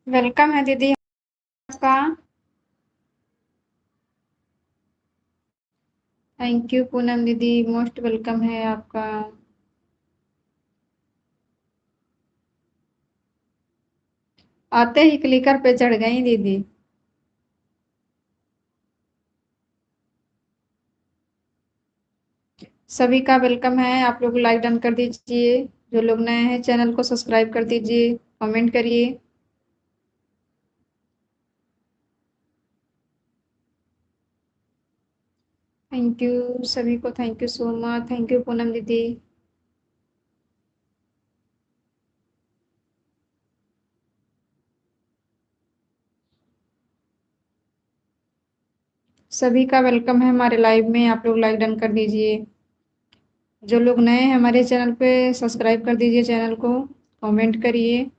Welcome है दीदी आपका। थैंक यू पूनम दीदी, मोस्ट वेलकम है आपका। आते ही क्लिकर पे चढ़ गई दीदी। सभी का वेलकम है, आप लोग लाइक डन कर दीजिए। जो लोग नए हैं चैनल को सब्सक्राइब कर दीजिए, कमेंट करिए। थैंक यू सभी को, thank you so much, thank you Poonam दीदी। सभी का वेलकम है हमारे लाइव में, आप लोग लाइक डन कर दीजिए। जो लोग नए हैं हमारे चैनल पे सब्सक्राइब कर दीजिए चैनल को, कमेंट करिए।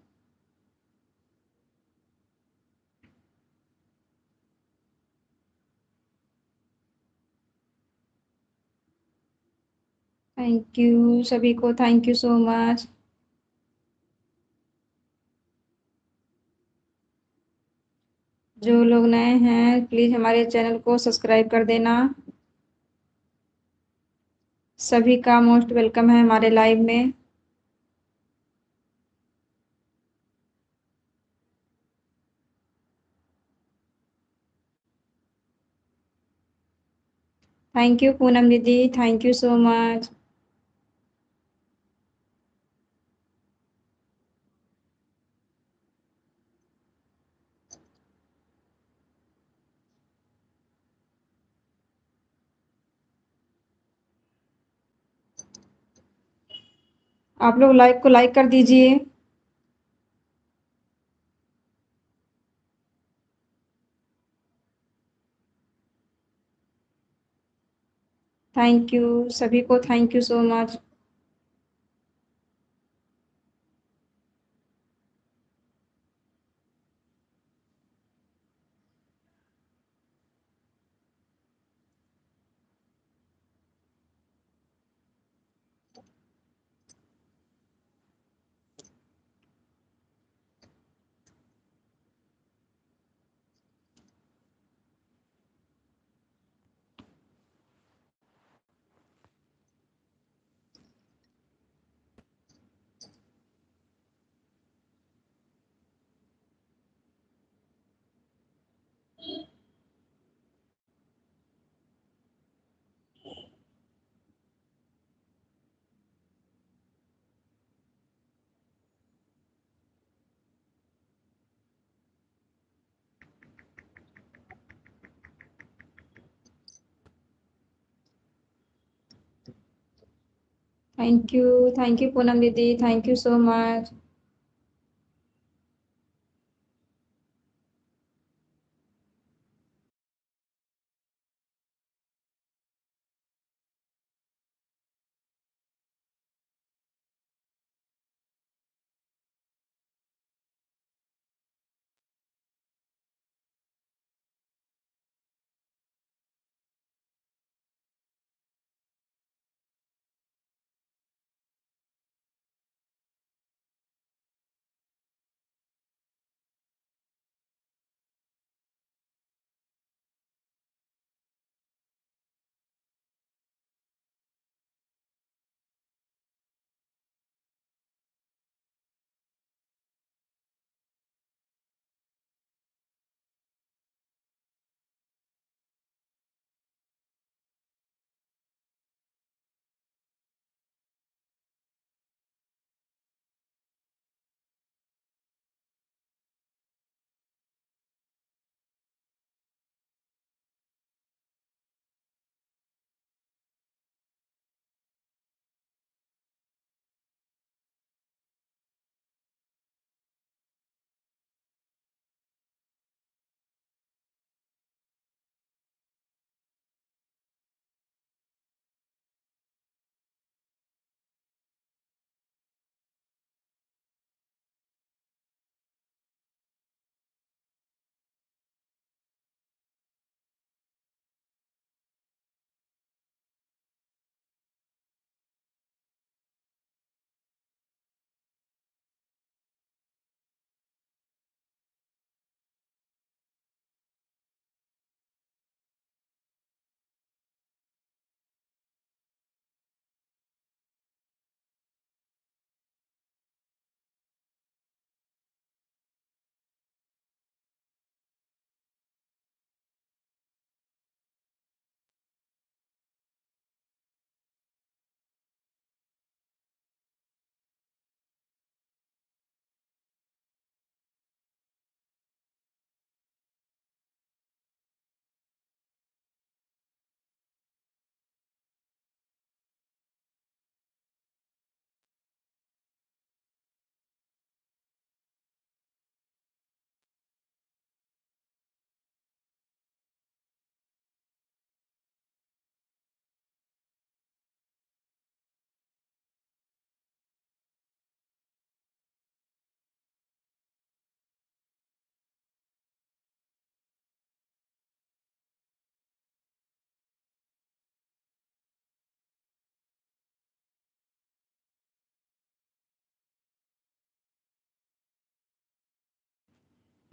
थैंक यू सभी को, थैंक यू सो मच। जो लोग नए हैं प्लीज हमारे चैनल को सब्सक्राइब कर देना। सभी का मोस्ट वेलकम है हमारे लाइव में। थैंक यू पूनम दीदी, थैंक यू सो मच। आप लोग लाइव को लाइक कर दीजिए। थैंक यू सभी को, thank you so much. Thank you Poonam दीदी, thank you so much.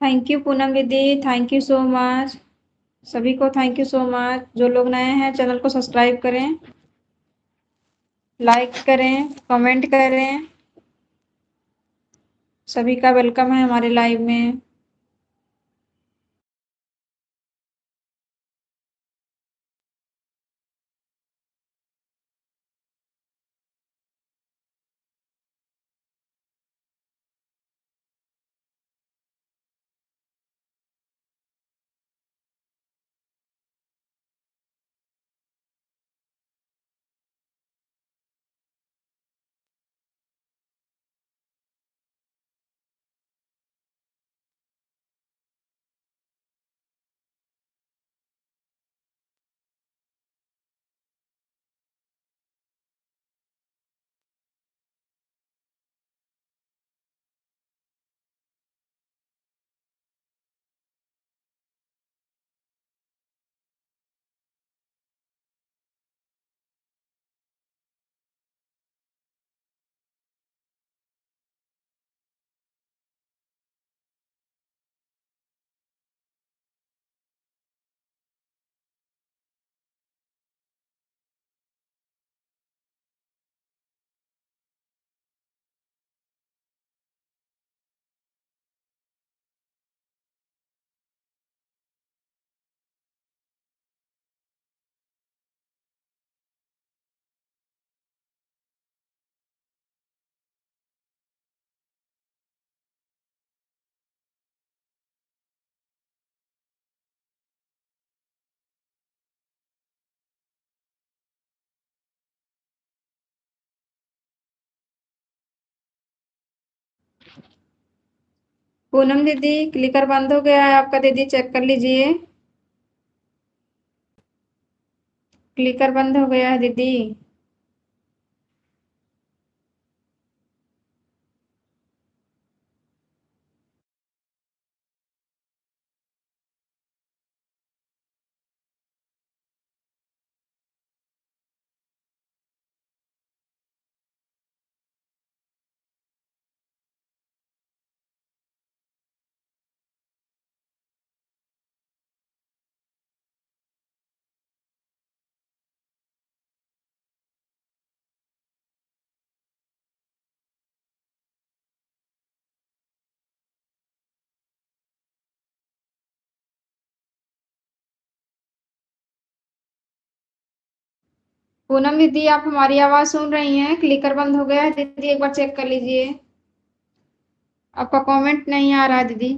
Thank you Poonam दीदी, थैंक यू सो मच। सभी को थैंक यू सो मच। जो लोग नए हैं चैनल को सब्सक्राइब करें, लाइक करें, कमेंट करें। सभी का वेलकम है हमारे लाइव में। पूनम दीदी क्लिकर बंद हो गया है आपका, दीदी चेक कर लीजिए। क्लिकर बंद हो गया है दीदी। पूनम दीदी आप हमारी आवाज सुन रही हैं? क्लिकर बंद हो गया है दीदी, एक बार चेक कर लीजिए। आपका कमेंट नहीं आ रहा है दीदी।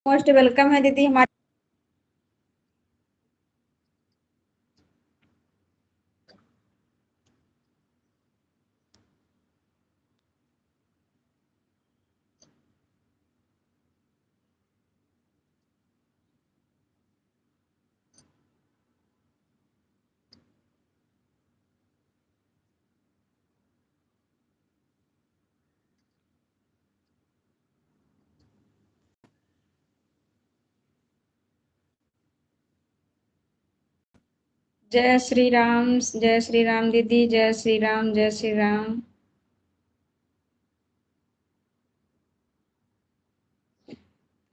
मोस्ट वेलकम है दीदी हमारे। जय श्री राम दीदी, जय श्री राम, जय श्री राम।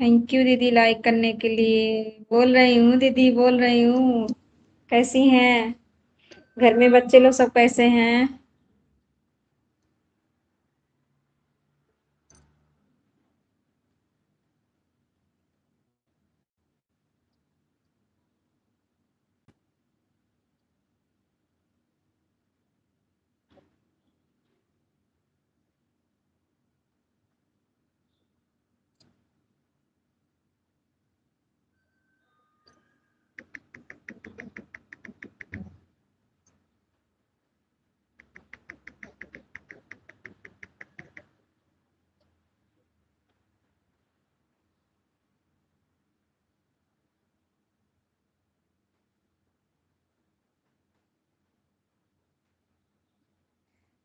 थैंक यू दीदी लाइक करने के लिए। बोल रही हूँ दीदी, बोल रही हूँ। कैसी हैं? घर में बच्चे लोग सब कैसे हैं?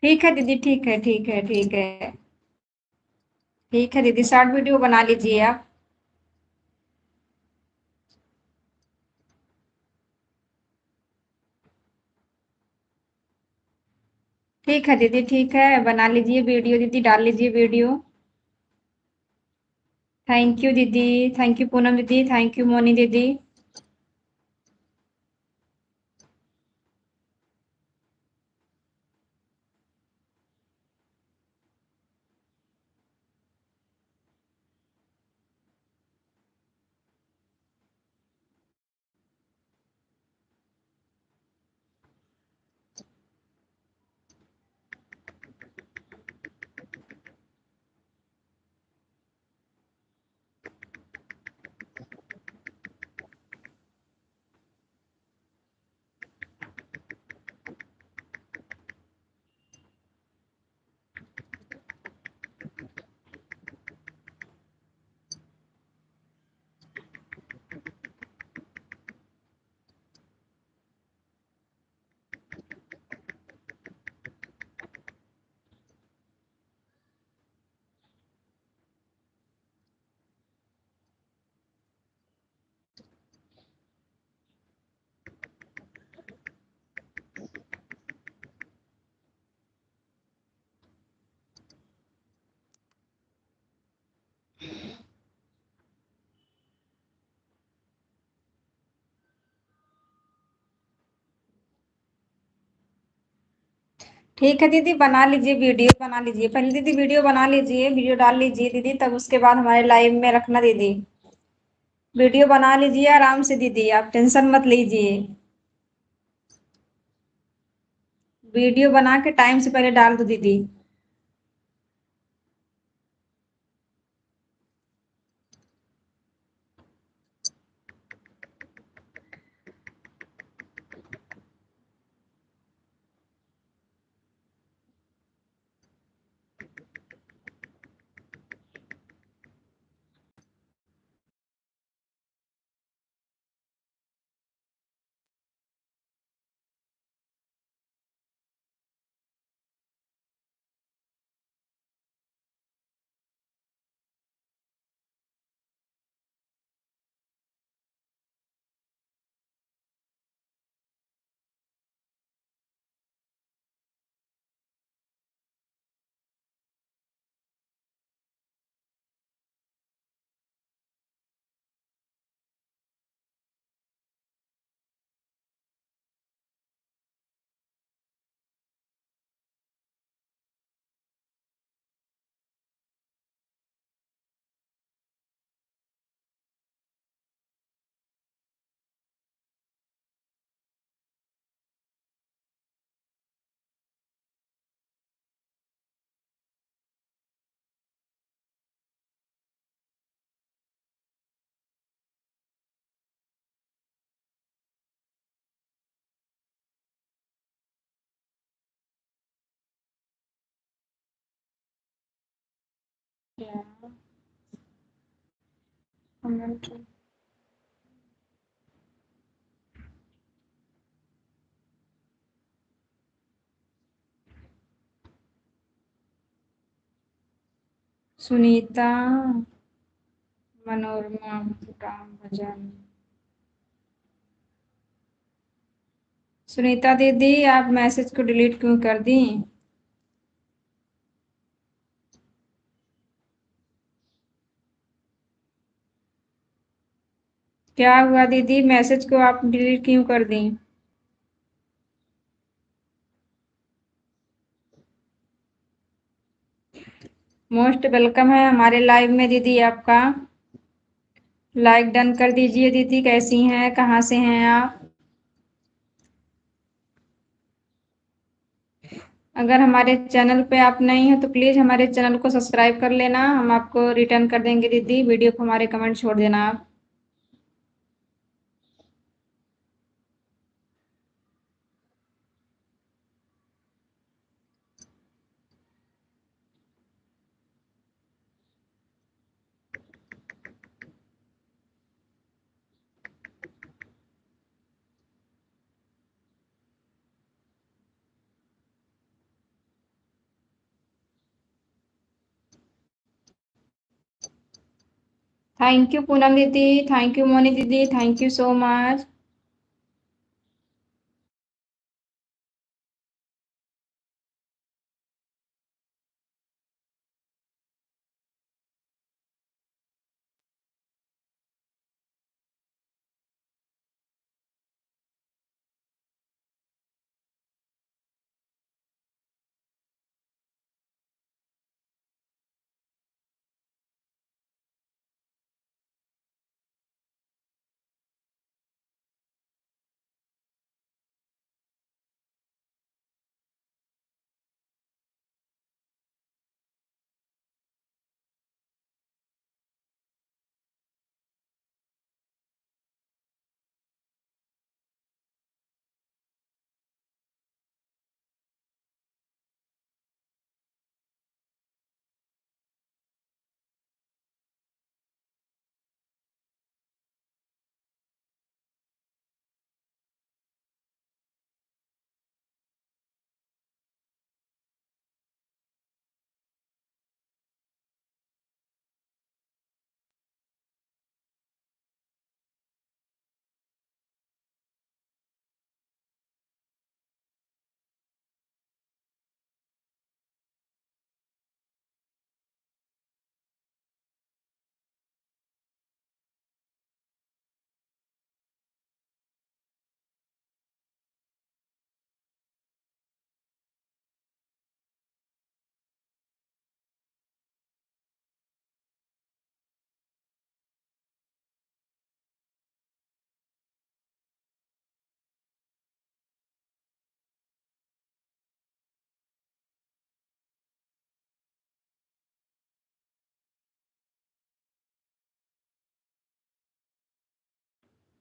ठीक है दीदी, ठीक है, ठीक है, ठीक है। ठीक है दीदी, शॉर्ट वीडियो बना लीजिए आप। ठीक है दीदी, ठीक है, बना लीजिए वीडियो दीदी, डाल लीजिए वीडियो। थैंक यू दीदी। थैंक यू पूनम दीदी, थैंक यू मोनी दीदी। ठीक है दीदी, बना लीजिए वीडियो, बना लीजिए पहले दीदी, वीडियो बना लीजिए, वीडियो डाल लीजिए दीदी, तब उसके बाद हमारे लाइव में रखना दीदी। वीडियो बना लीजिए आराम से दीदी, आप टेंशन मत लीजिए। वीडियो बना के टाइम से पहले डाल दो दीदी। सुनीता, मनोरमा, राम भजन। सुनीता दीदी, आप मैसेज को डिलीट क्यों कर दी? क्या हुआ दीदी, मैसेज को आप डिलीट क्यों कर दी? मोस्ट वेलकम है हमारे लाइव में दीदी आपका। लाइक डन कर दीजिए दीदी, कैसी हैं, कहाँ से हैं आप? अगर हमारे चैनल पे आप नई हो तो प्लीज़ हमारे चैनल को सब्सक्राइब कर लेना, हम आपको रिटर्न कर देंगे दीदी, वीडियो को हमारे कमेंट छोड़ देना आप। थैंक यू पूनम दीदी, थैंक यू मोनी दीदी, thank you so much.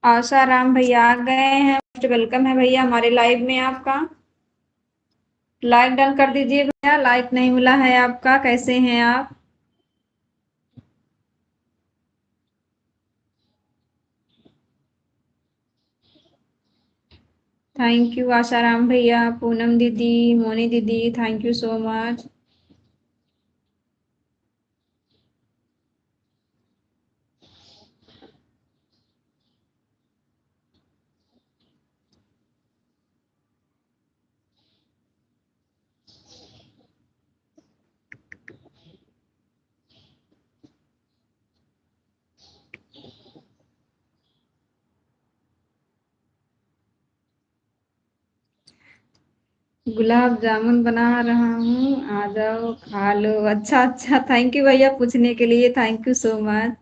Asha Ram भैया आ गए हैं, मोस्ट वेलकम है भैया हमारे लाइव में आपका। लाइक डन कर दीजिए भैया, लाइक नहीं मिला है आपका, कैसे हैं आप? थैंक यू आशा राम भैया, पूनम दीदी, मोनी दीदी, thank you so much. Gulab jamun बना रहा हूँ, आ जाओ खा लो। अच्छा अच्छा, थैंक यू भैया पूछने के लिए, थैंक यू सो मच।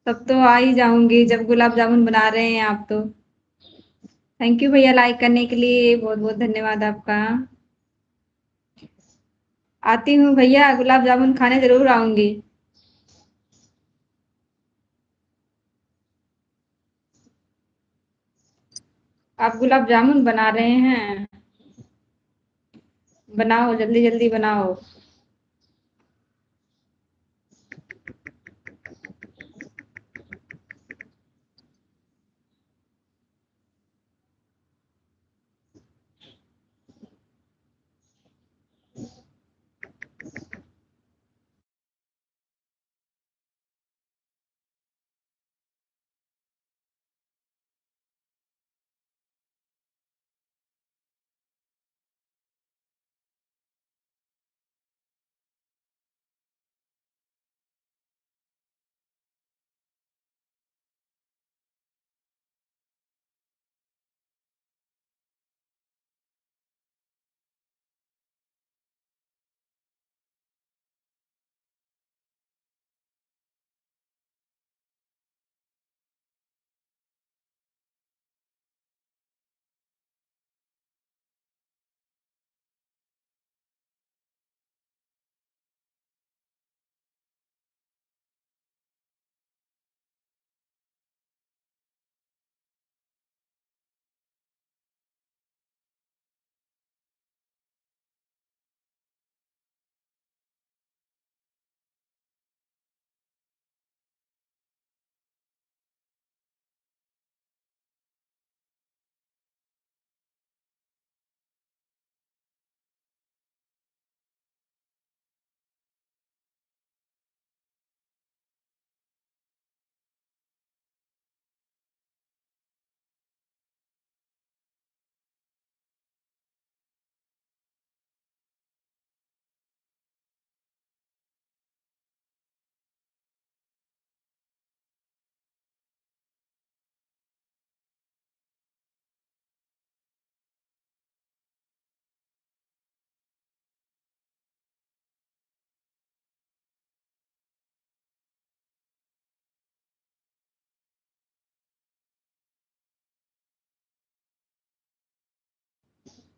तब तो आ ही जाऊंगी जब गुलाब जामुन बना रहे हैं आप तो। थैंक यू भैया लाइक करने के लिए, बहुत बहुत धन्यवाद आपका। आती हूँ भैया, गुलाब जामुन खाने जरूर आऊंगी। आप गुलाब जामुन बना रहे हैं? बनाओ जल्दी जल्दी बनाओ।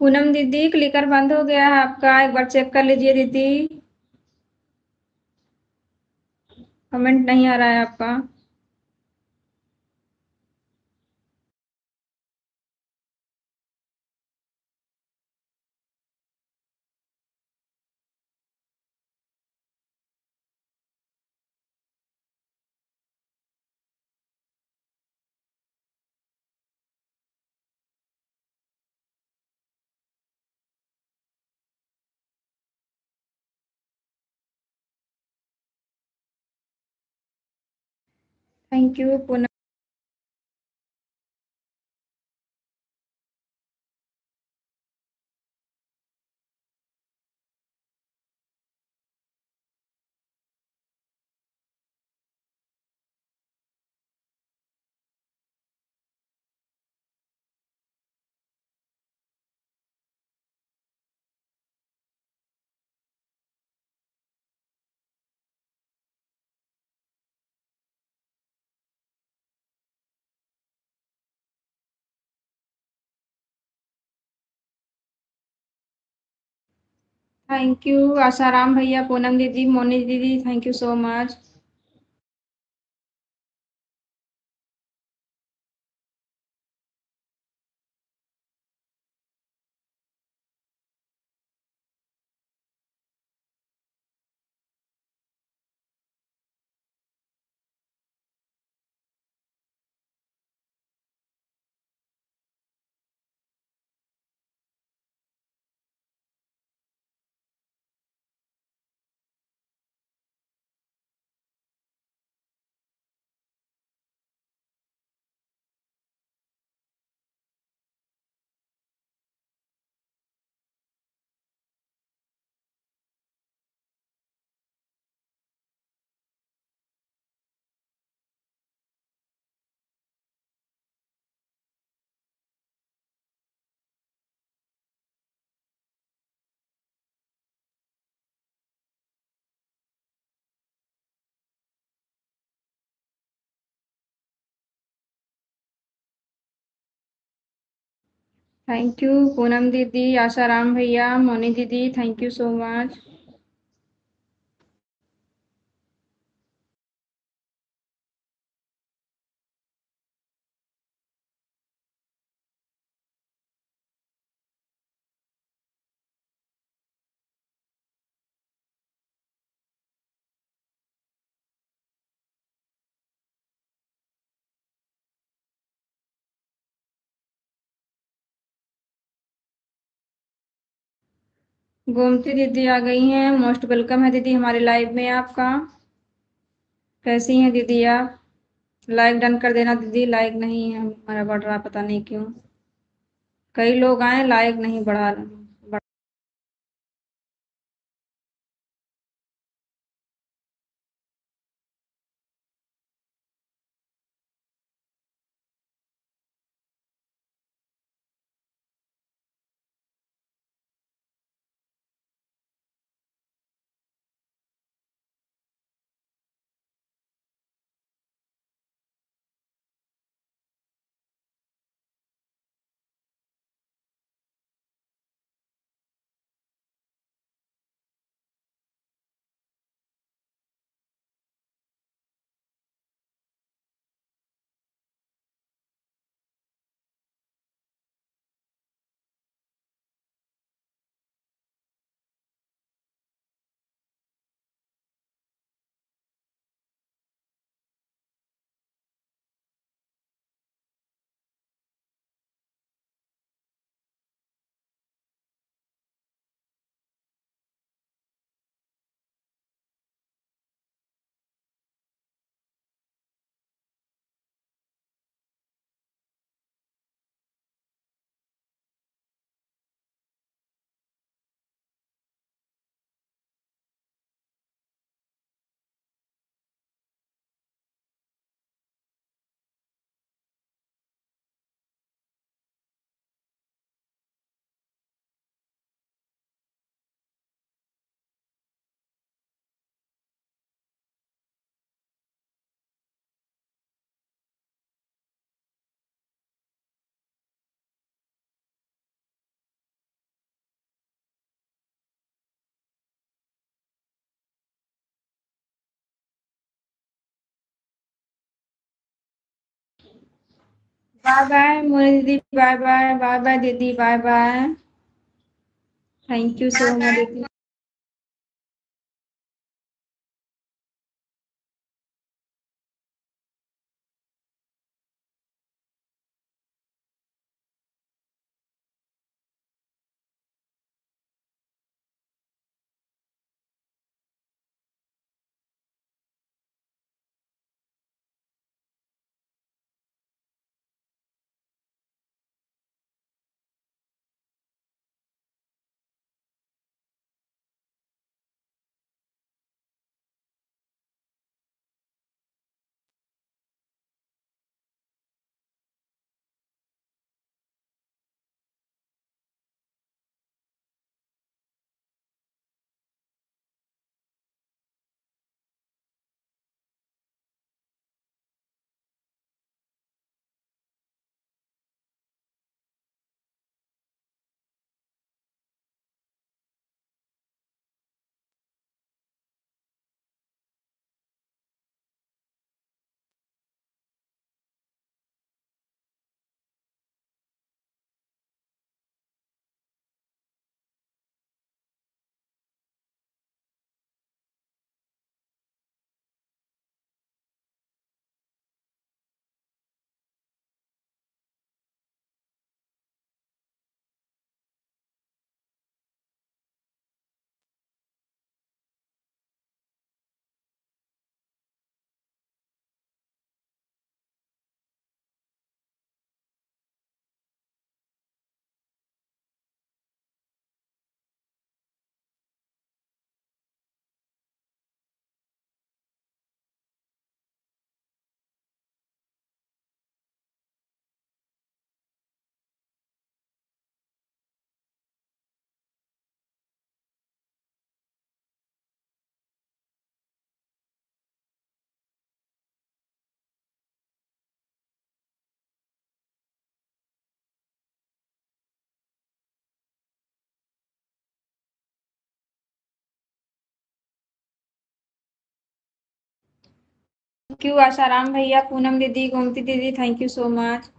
पूनम दीदी क्लिकर बंद हो गया है आपका, एक बार चेक कर लीजिए दीदी। कमेंट नहीं आ रहा है आपका। Thank you Poonam. Thank you Asharam भैया, पूनम दीदी, मोनी दीदी, thank you so much. Thank you Poonam दीदी, आशाराम भैया, मोनी दीदी, thank you so much. Gomti दीदी आ गई हैं, मोस्ट वेलकम है दीदी हमारे लाइव में आपका। कैसी हैं दीदी आप? लाइक डन कर देना दीदी, लाइक नहीं है हमारा बढ़ रहा, पता नहीं क्यों। कई लोग आए, लाइक नहीं बढ़ा। बाय बाय मोनी दीदी, बाय बाय, बाय बाय दीदी, bye bye. Thank you so much दीदी। थैंक यू आशाराम भैया, पूनम दीदी, गोमती दीदी, थैंक यू सो मच।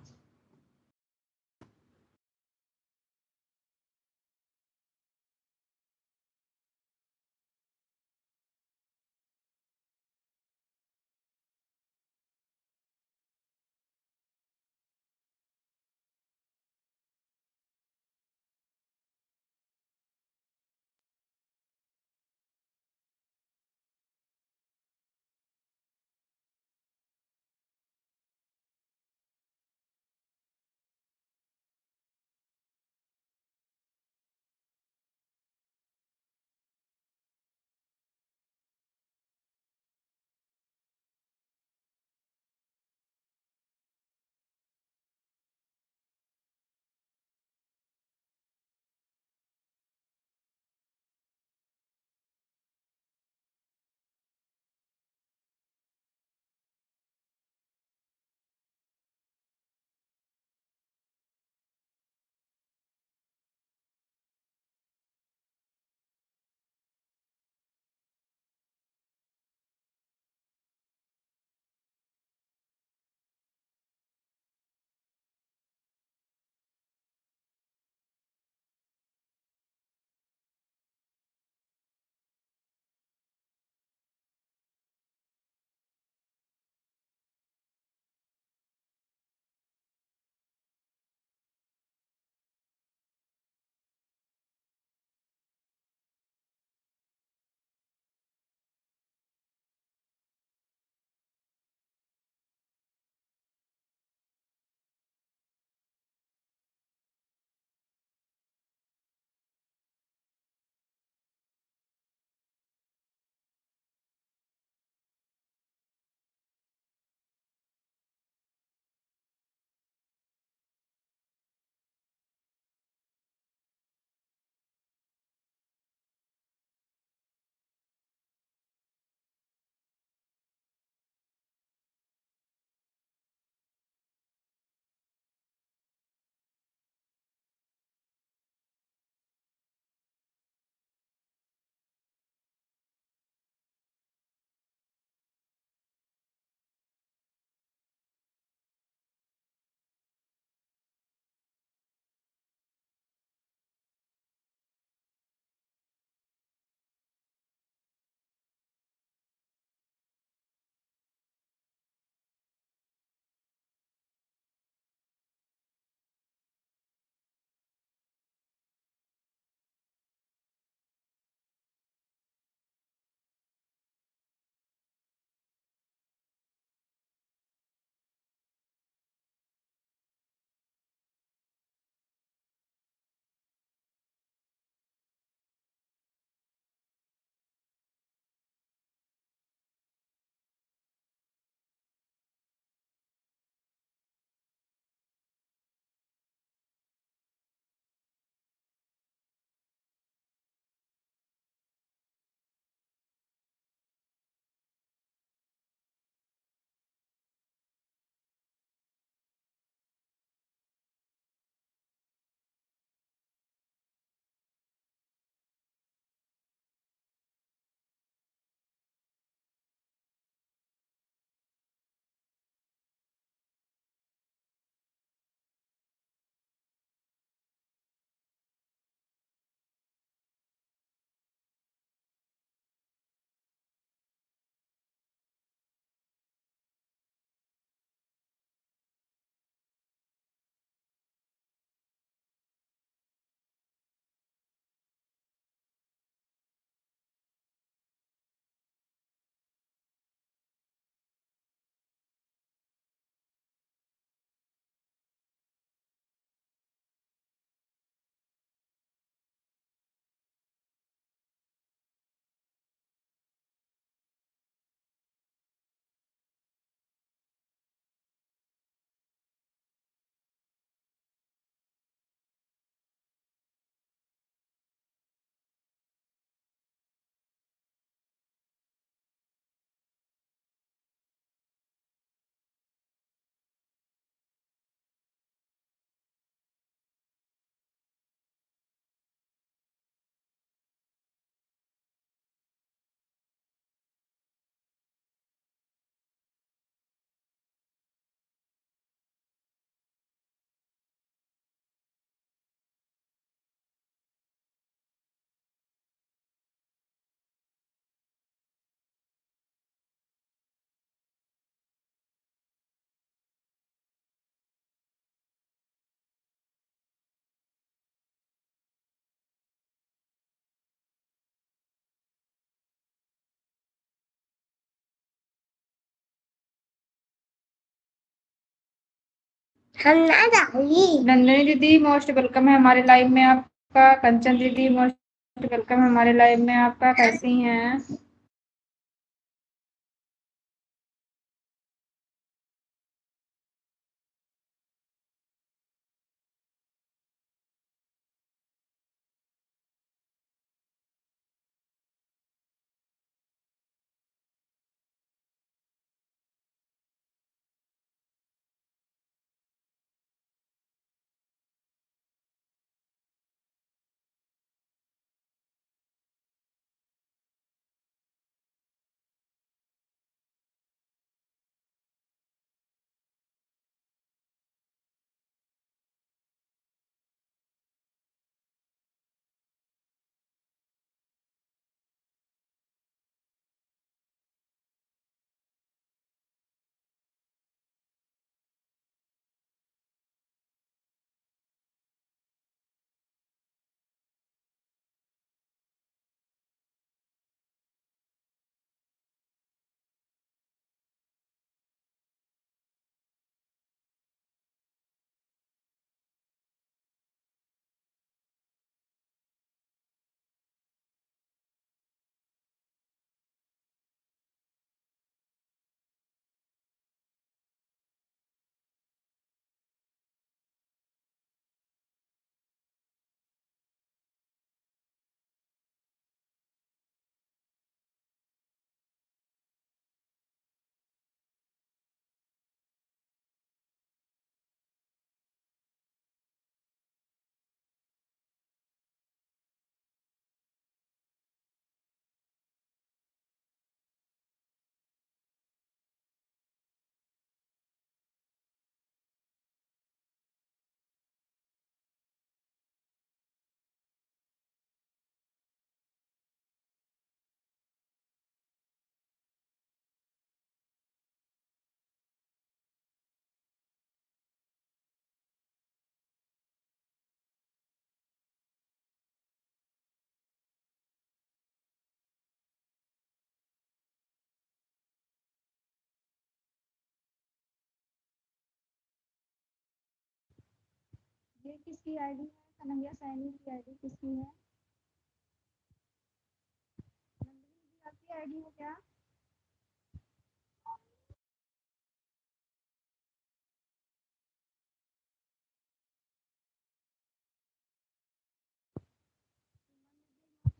हम ना जाऊंगी। नंदिनी दीदी मोस्ट वेलकम है हमारे लाइव में आपका। कंचन दीदी मोस्ट वेलकम है हमारे लाइव में आपका। कैसी हैं? ये किसकी आईडी है? कन्हैया सैनी की आईडी किसकी है? नंदिनी दीदी आपकी आईडी है क्या?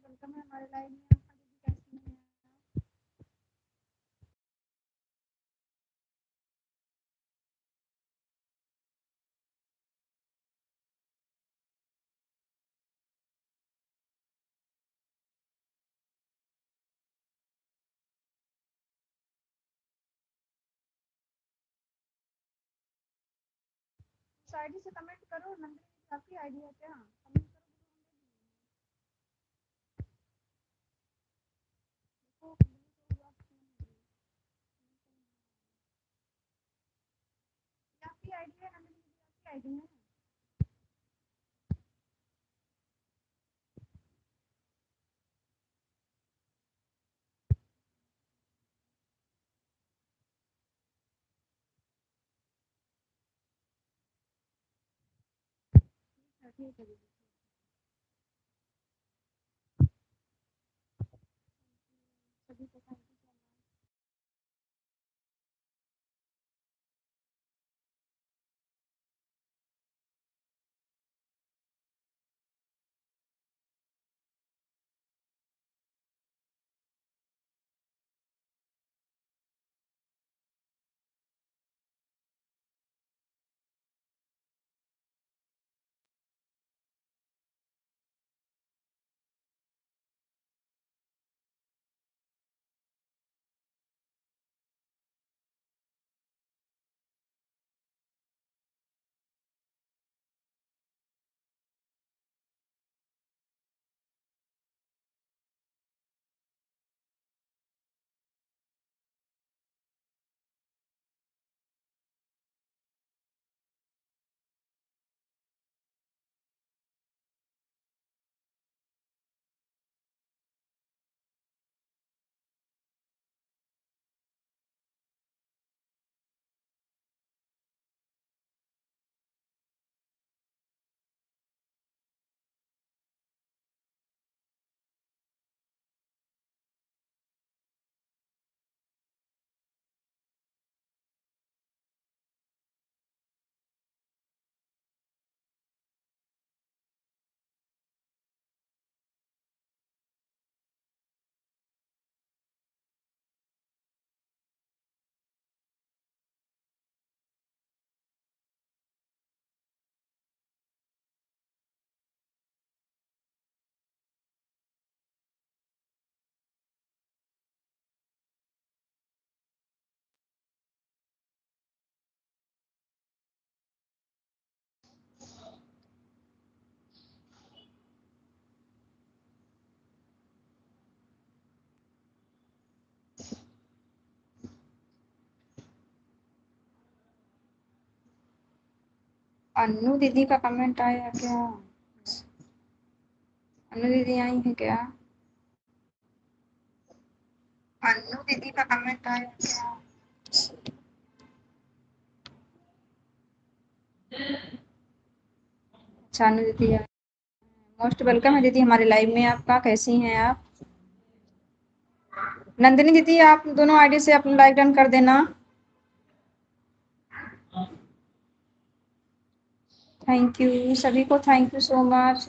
वेलकम है हमारे लाइव में आपका। दीदी कैसी हैं? उस आईडी से कमेंट करो। नंदिनी दीदी आपकी आईडी है क्या? कमेंट करो। देखो, आपकी आईडी है नंदिनी दीदी आपकी आईडी है। ठीक है दीदी। सभी को थैंक यू। अन्नू दीदी का कमेंट आया क्या? अन्नू दीदी आई है क्या? अन्नू दीदी का कमेंट आया क्या? अच्छा, अन्नू दीदी आई। मोस्ट वेलकम है दीदी हमारे लाइव में आपका। कैसी हैं आप? नंदिनी दीदी, आप दोनों आईडी से अपना लाइक डन कर देना। थैंक यू सभी को, thank you so much.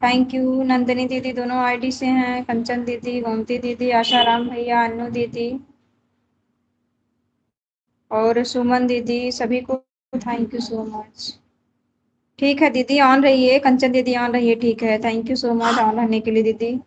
Thank you. Nandini दीदी दोनों आईडी से हैं, कंचन दीदी, गोमती दीदी, आशाराम भैया, अन्नू दीदी और सुमन दीदी, सभी को थैंक यू सो मच। ठीक है दीदी, ऑन रहिए। कंचन दीदी ऑन रहिए, ठीक है। Thank you so much on रहने के लिए दीदी।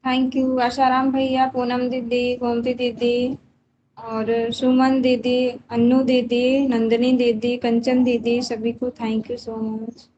थैंक यू आशाराम भैया, पूनम दीदी, गोमती दीदी और सुमन दीदी, अन्नू दीदी, नंदिनी दीदी, कंचन दीदी, सभी को thank you so much.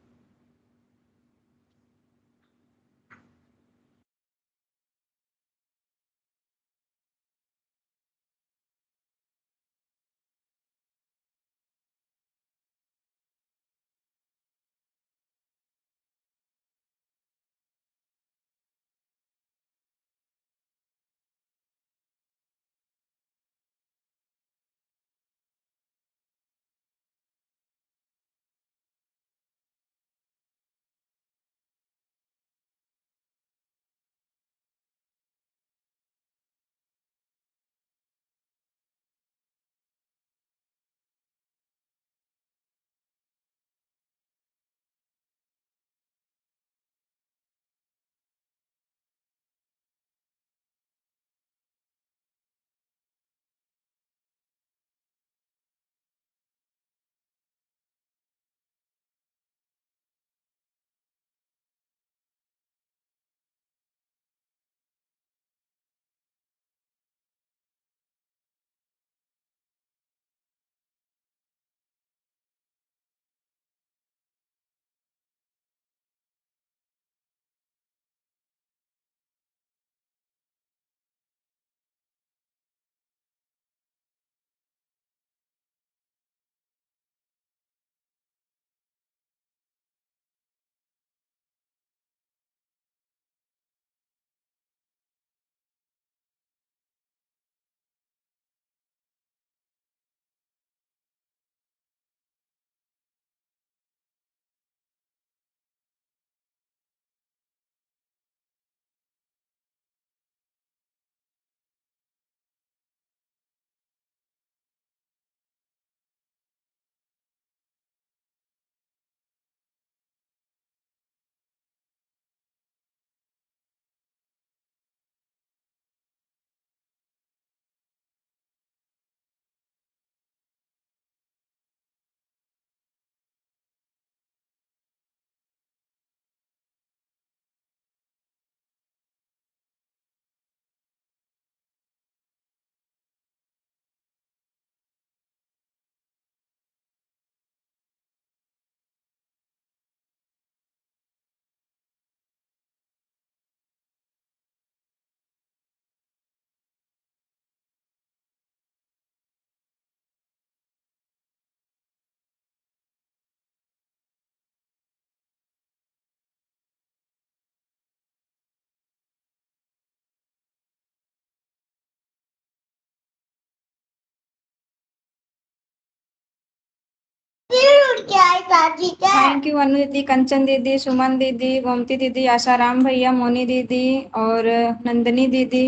Thank you Anu दीदी, कंचन दीदी, सुमन दीदी, गोमती दीदी, आशाराम भैया, मोनी दीदी और नंदनी दीदी,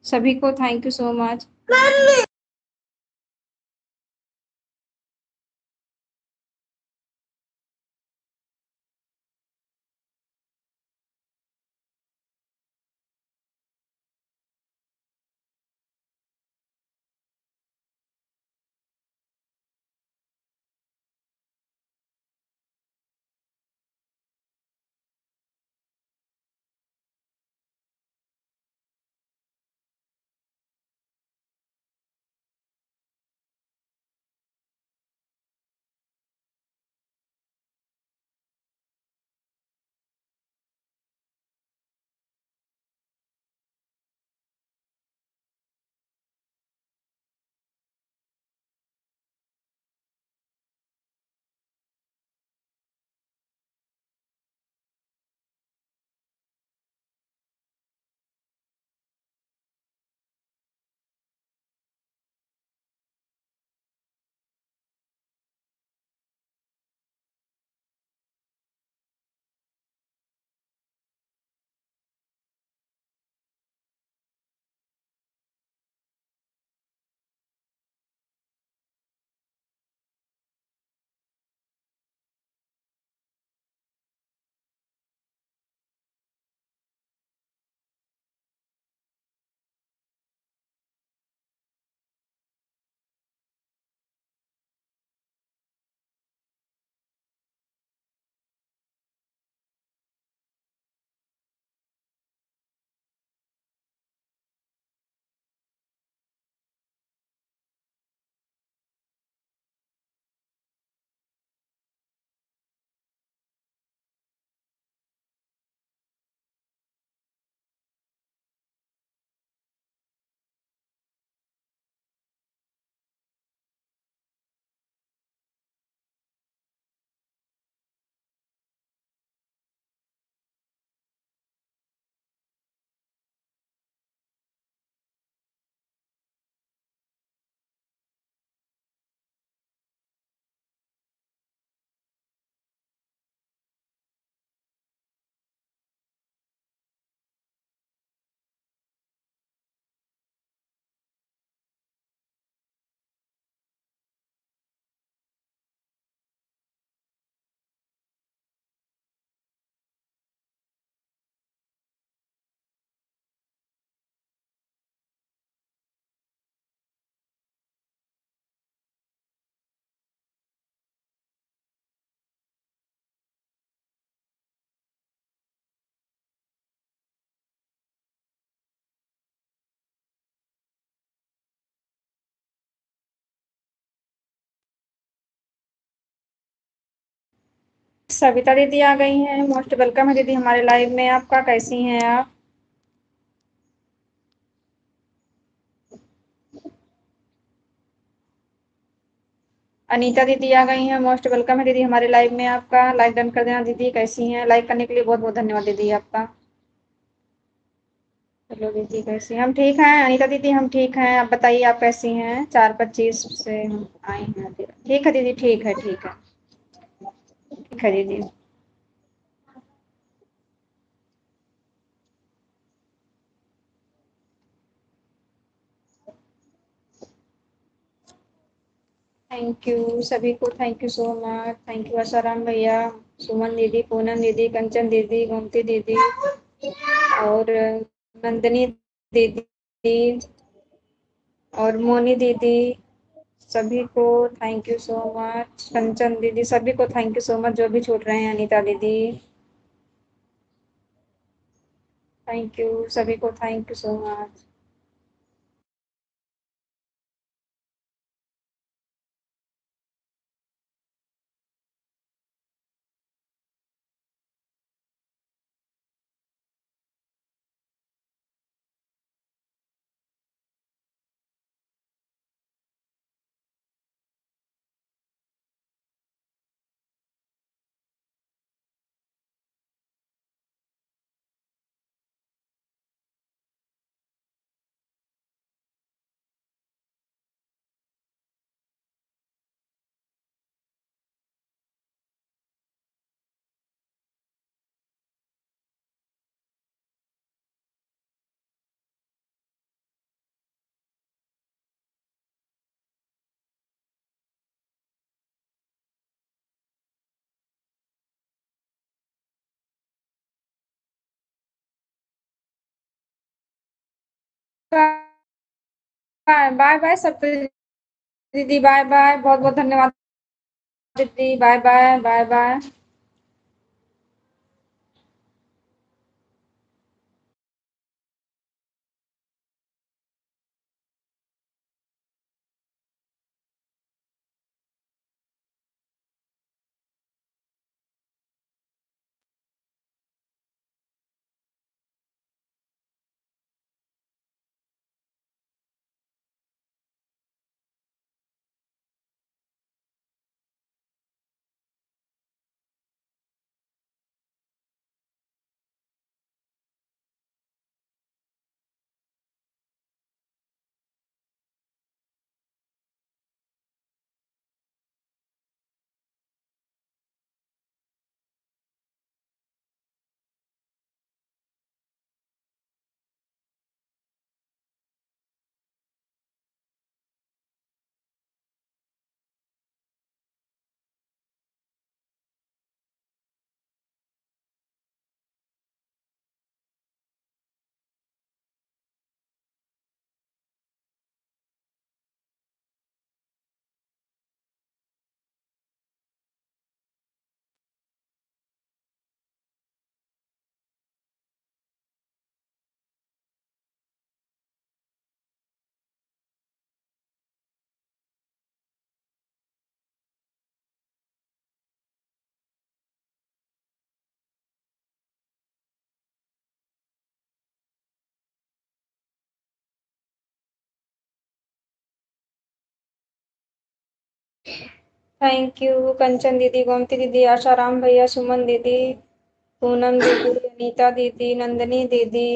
सभी को thank you so much. Savita दीदी आ गई हैं, मोस्ट वेलकम है दीदी हमारे लाइव में, आपका कैसी हैं आप? अनीता दीदी आ गई हैं, मोस्ट वेलकम है दीदी हमारे लाइव में, आपका लाइक डन कर देना दीदी, कैसी हैं? लाइक करने के लिए बहुत बहुत धन्यवाद दीदी आपका। चलो दीदी कैसी हैं? हम ठीक हैं अनीता दीदी, हम ठीक हैं, आप बताइए आप कैसी हैं? 4:25 से हम आई हैं। ठीक है दीदी, ठीक है, ठीक है, ठीक है दीदी। थैंक यू सभी को, thank you so much, thank you Asaram भैया, सुमन दीदी, पूनम दीदी, कंचन दीदी, गोमती दीदी और नंदनी दीदी और मोनी दीदी, सभी को थैंक यू सो मच, कंचन दीदी, सभी को थैंक यू सो मच जो भी छूट रहे हैं, अनीता दीदी थैंक यू, सभी को thank you so much. Bye bye bye सब दीदी, बाय बाय, बहुत बहुत धन्यवाद दीदी, bye bye bye bye. Thank you Kanchan दीदी, गोमती दीदी, आशाराम भैया, सुमन दीदी, पूनम दीदी, अनीता दीदी, नंदनी दीदी,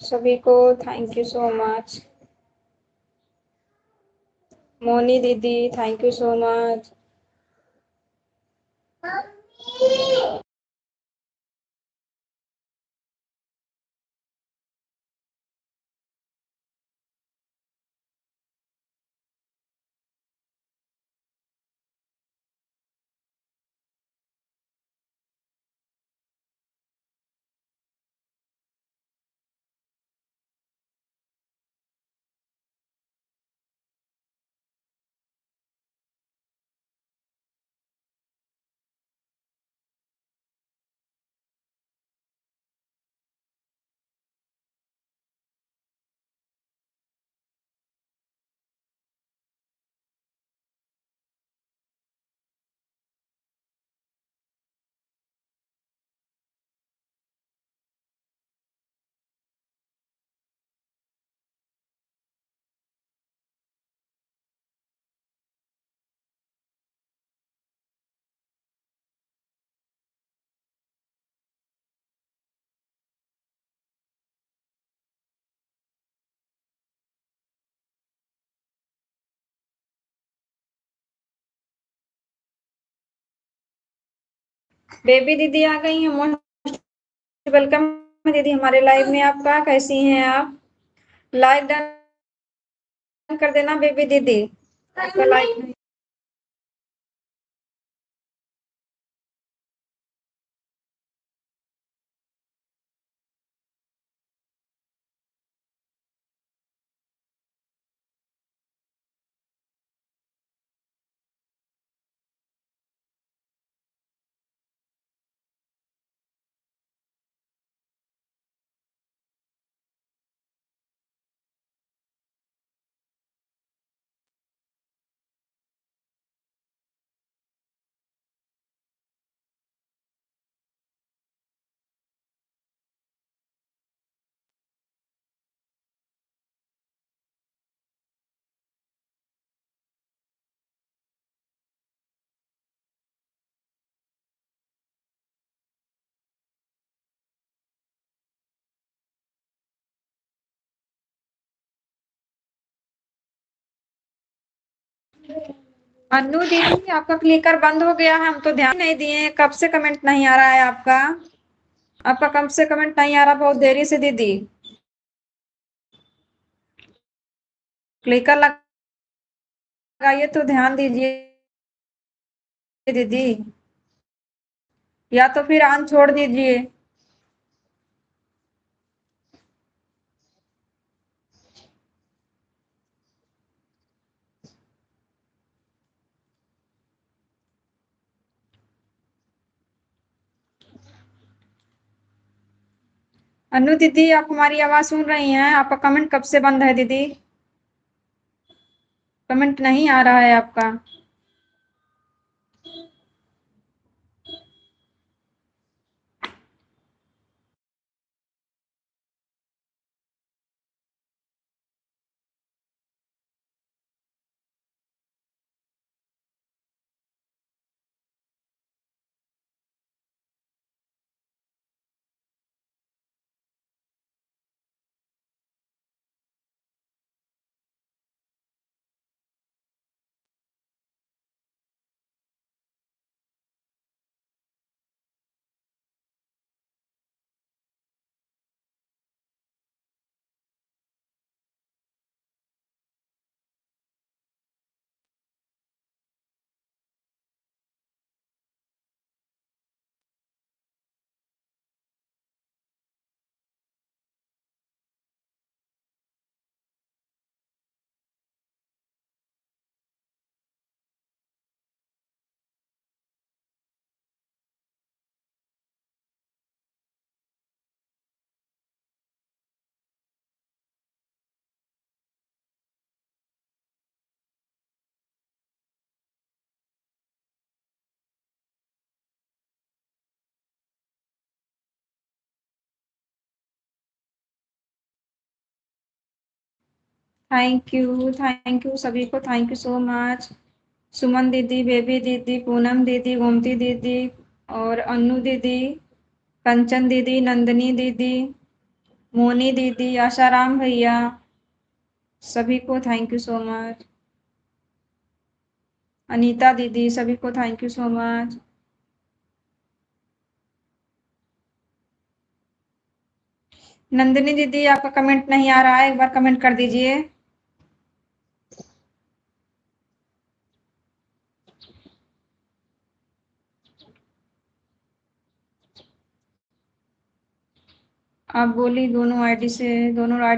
सभी को thank you so much. Moni दीदी, thank you so much. Baby दीदी आ गई हैं, मोस्ट वेलकम दीदी हमारे लाइव में आपका। कैसी हैं आप? लाइक डन कर देना बेबी दीदी, आपका लाइक। अन्नू दीदी आपका क्लिकर बंद हो गया है, हम तो ध्यान नहीं दिए, कब से कमेंट नहीं आ रहा है आपका? आपका कब से कमेंट नहीं आ रहा, बहुत देरी से दीदी। क्लिकर लगाइए तो ध्यान दीजिए दीदी, या तो फिर ऑन छोड़ दीजिए। अनु दीदी, आप हमारी आवाज सुन रही हैं? आपका कमेंट कब से बंद है दीदी? कमेंट नहीं आ रहा है आपका। थैंक यू सभी को, थैंक यू सो मच। सुमन दीदी, बेबी दीदी, पूनम दीदी, गोमती दीदी और अनु दीदी, कंचन दीदी, नंदनी दीदी, मोनी दीदी, आशाराम भैया, सभी को thank you so much. Anita दीदी, सभी को thank you so much. Nandini दीदी, आपका कमेंट नहीं आ रहा है, एक बार कमेंट कर दीजिए। आप बोली दोनों आईडी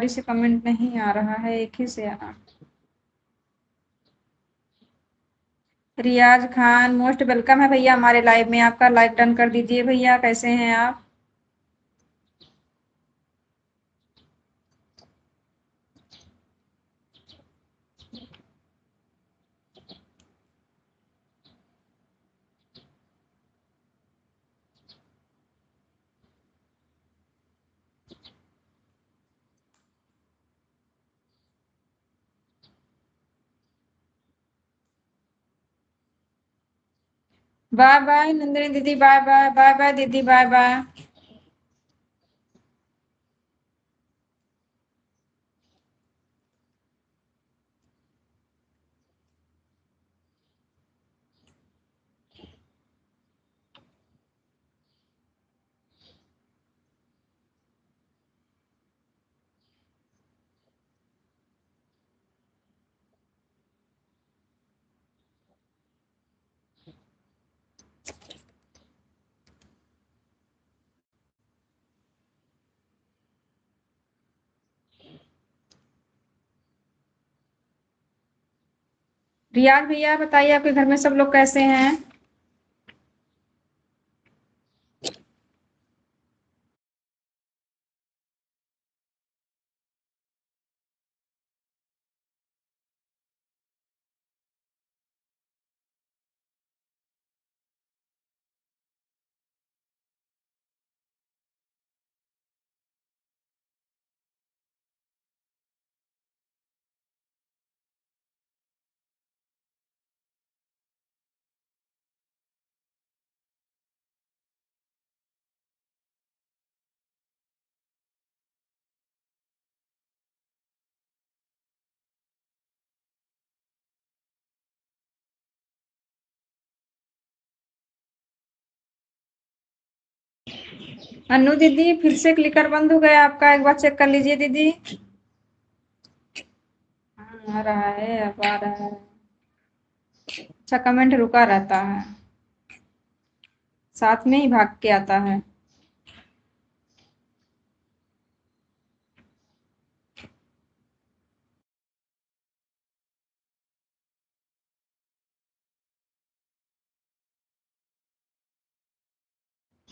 से कमेंट नहीं आ रहा है, एक ही से आ रहा। रियाज खान, मोस्ट वेलकम है भैया हमारे लाइव में, आपका लाइव डन कर दीजिए भैया। कैसे हैं आप? बाय बाय नंदिनी दीदी, बाय बाय, बाय बाय दीदी, बाय बाय। रियाज भैया, बताइए आपके घर में सब लोग कैसे हैं? अनु दीदी, फिर से क्लिकर बंद हो गया आपका, एक बार चेक कर लीजिए दीदी। हाँ, आ रहा है, अब आ रहा है। अच्छा, कमेंट रुका रहता है, साथ में ही भाग के आता है।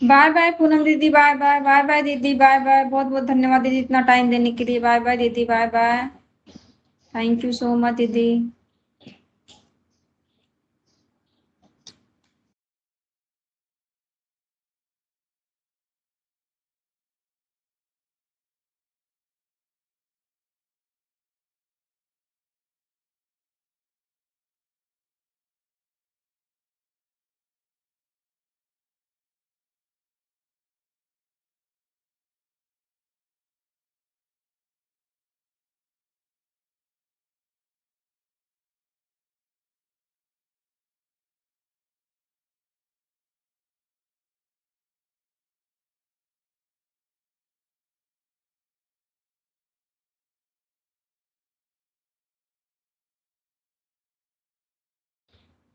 बाय बाय पूनम दीदी, बाय बाय, बाय बाय दीदी, बाय बाय, बहुत बहुत धन्यवाद दीदी इतना टाइम देने के लिए। बाय बाय दीदी, bye bye. Thank you so much दीदी।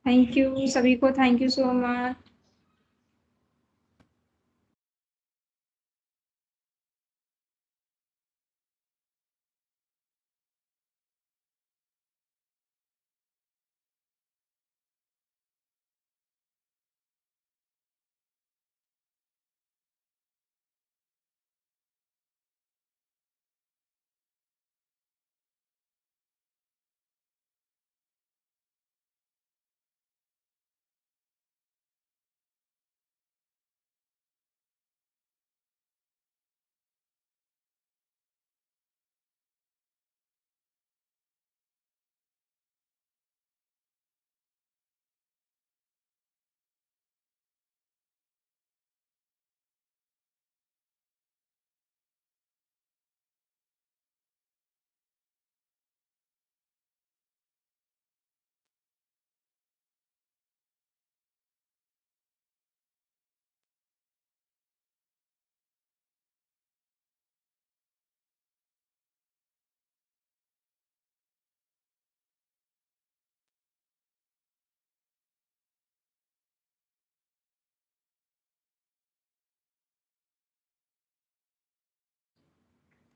थैंक यू सभी को, thank you so much.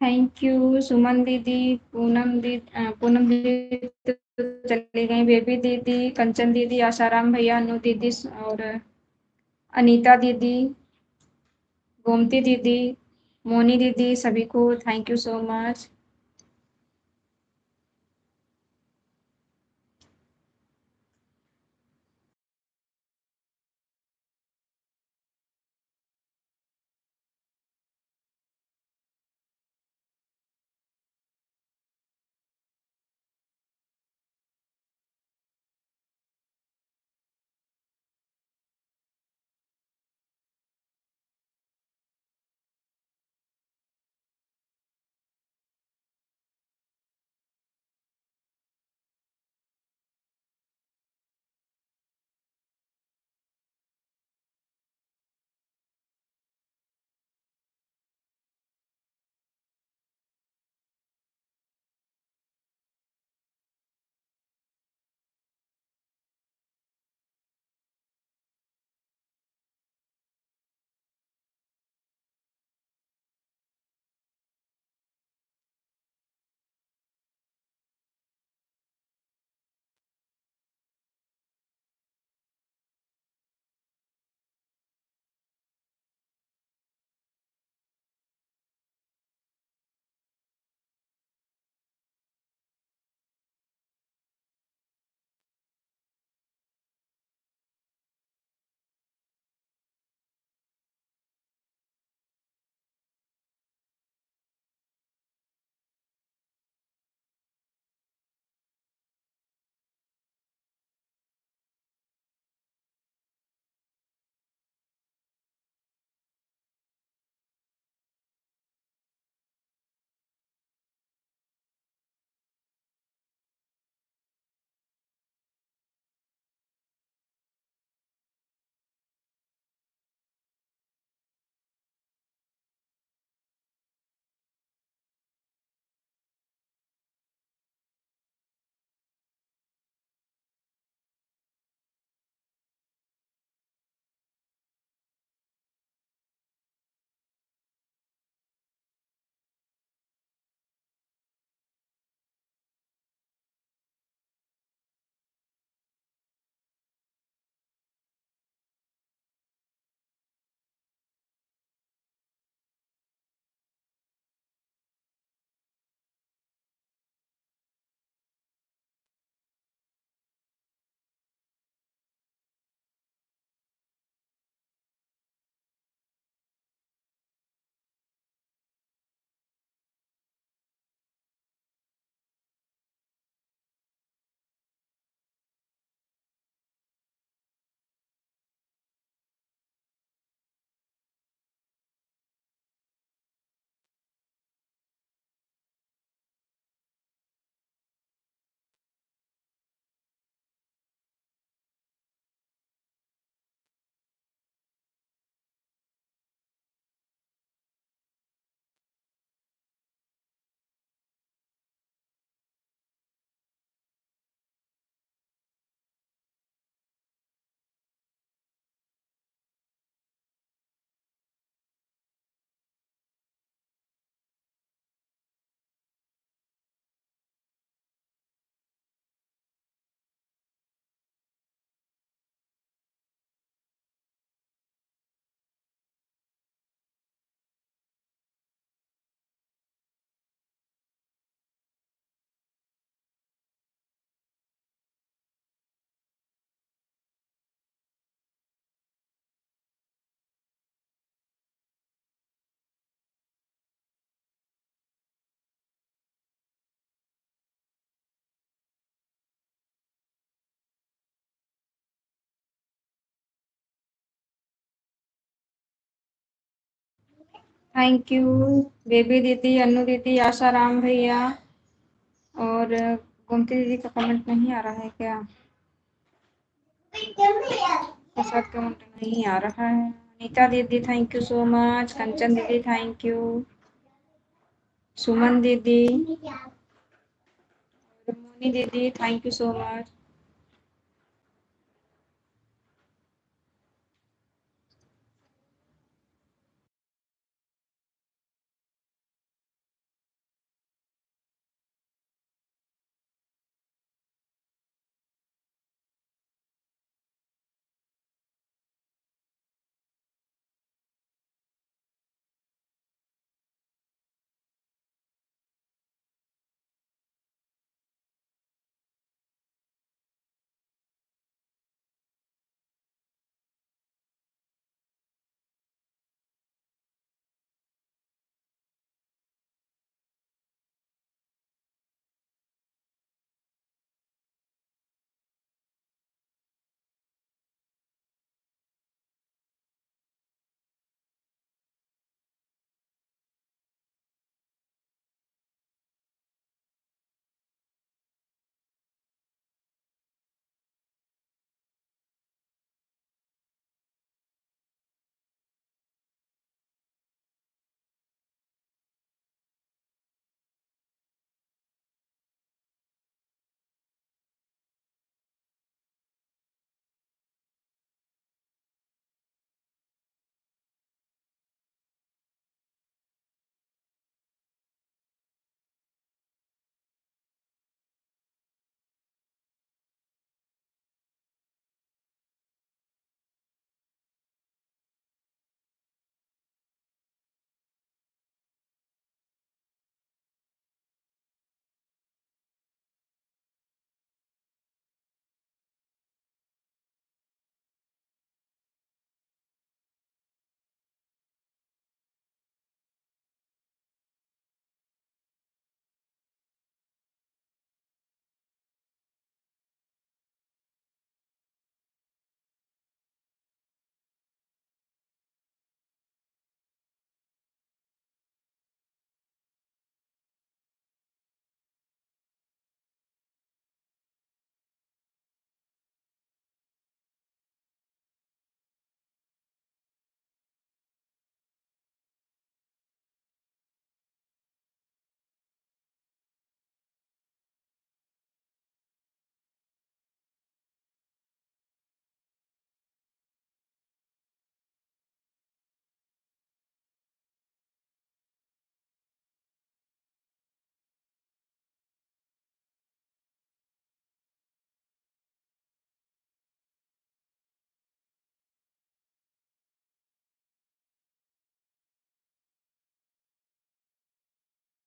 Thank you Suman दीदी, पूनम दीदी तो चली गई, बेबी दीदी, कंचन दीदी, आशाराम भैया, अनु दीदी और अनीता दीदी, गोमती दीदी, मोनी दीदी, सभी को thank you so much. Thank you. Baby दीदी, अन्नू दीदी, आशा राम भैया और गोमती दीदी का कमेंट नहीं आ रहा है क्या? प्रसाद कमेंट नहीं आ रहा है। नीता दीदी थैंक यू सो मच। कंचन दीदी थैंक यू। सुमन दीदी, मोनी दीदी थैंक यू सो मच।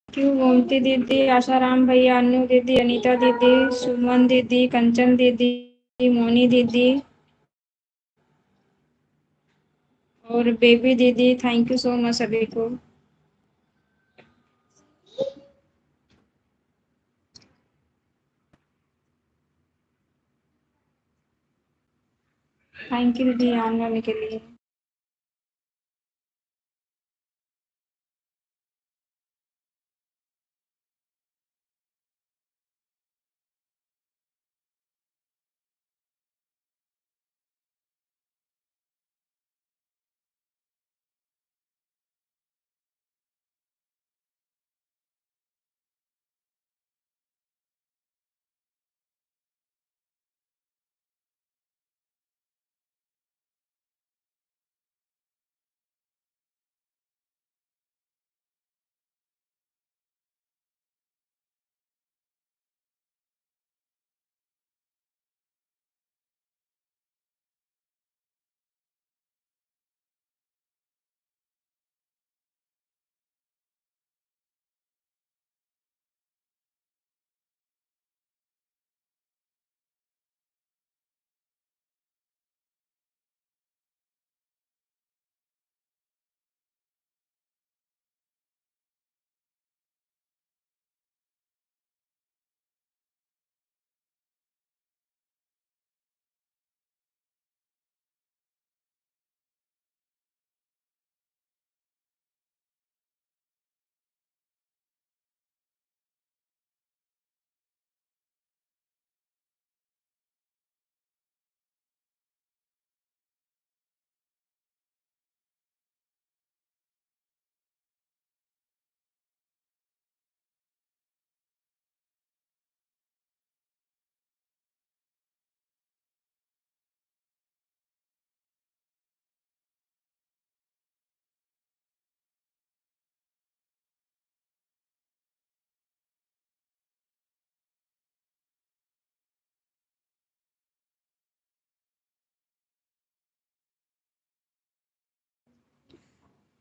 क्यों गोमती दीदी, आशाराम भैया, अन्नू दीदी, अनीता दीदी, सुमन दीदी, कंचन दीदी, मोनी दीदी और बेबी दीदी थैंक यू सो मच सभी को। थैंक यू दीदी आने वाले के लिए।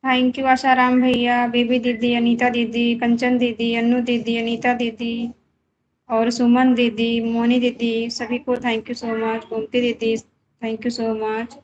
थैंक यू आशाराम भैया, बेबी दीदी, अनीता दीदी, कंचन दीदी, अन्नू दीदी, अनीता दीदी और सुमन दीदी, मोनी दीदी, सभी को thank you so much. Gomti दीदी, thank you so much.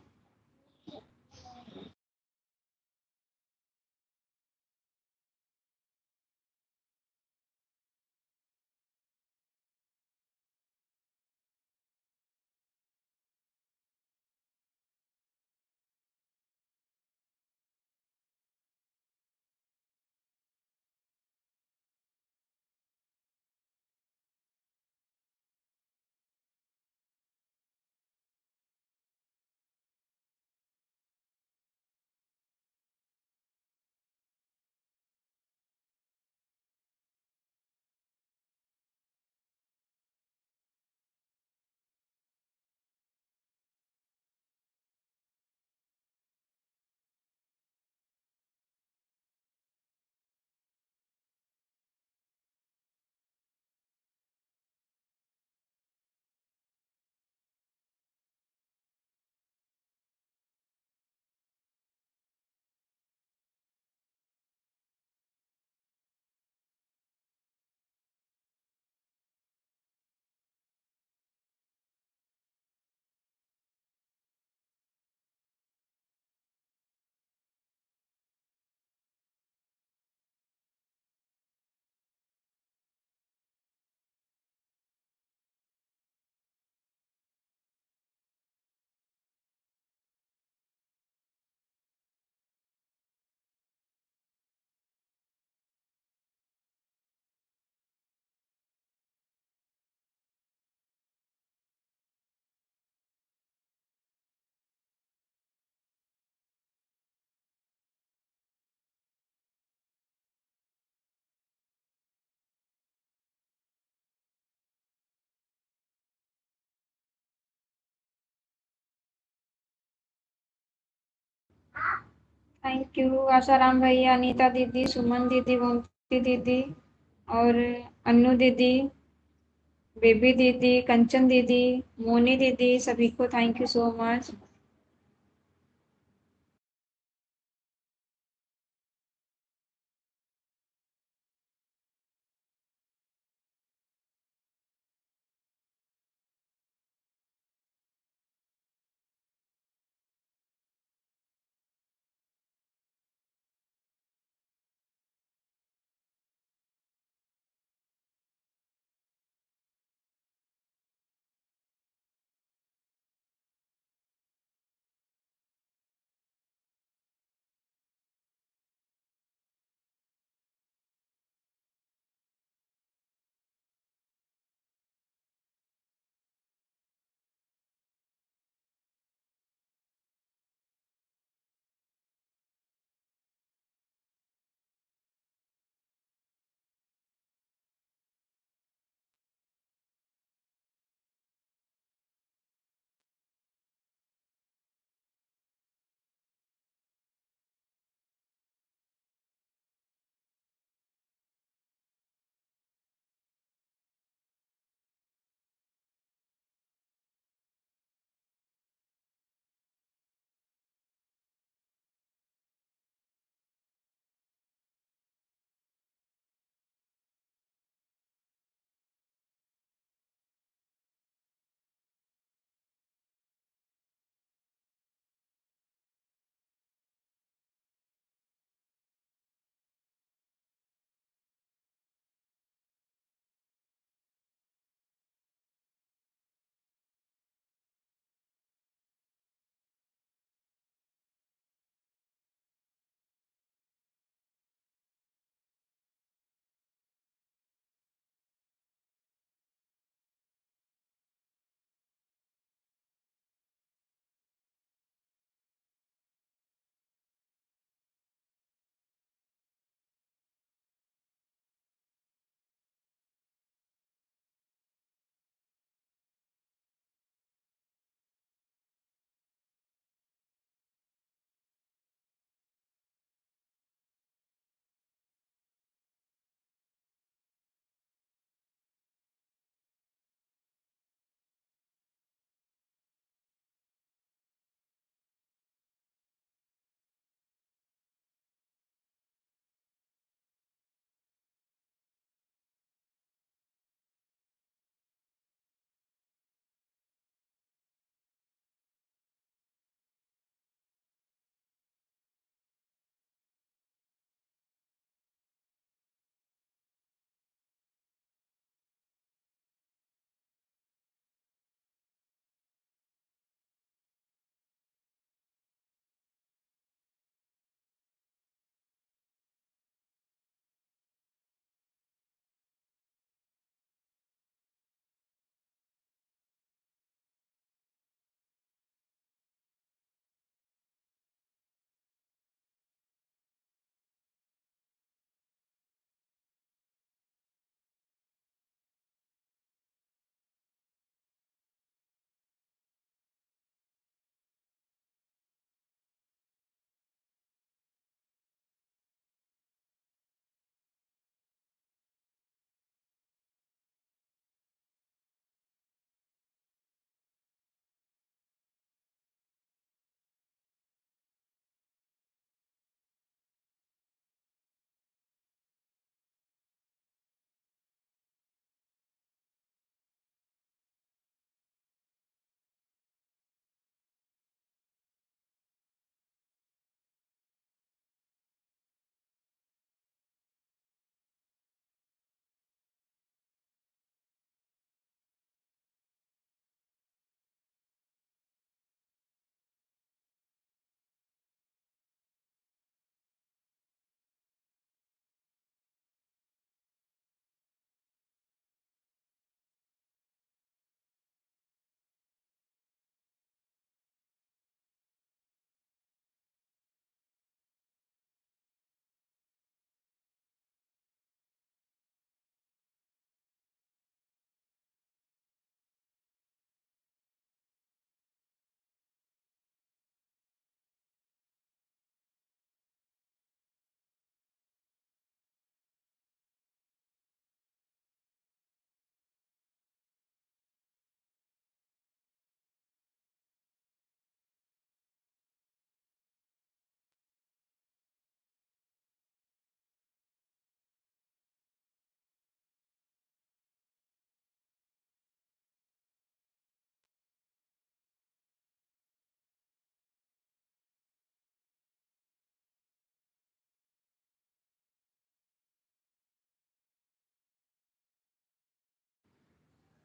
Thank you Asharam भैया, अनीता दीदी, सुमन दीदी, गोमती दीदी और अन्नू दीदी, बेबी दीदी, कंचन दीदी, मोनी दीदी, सभी को thank you so much.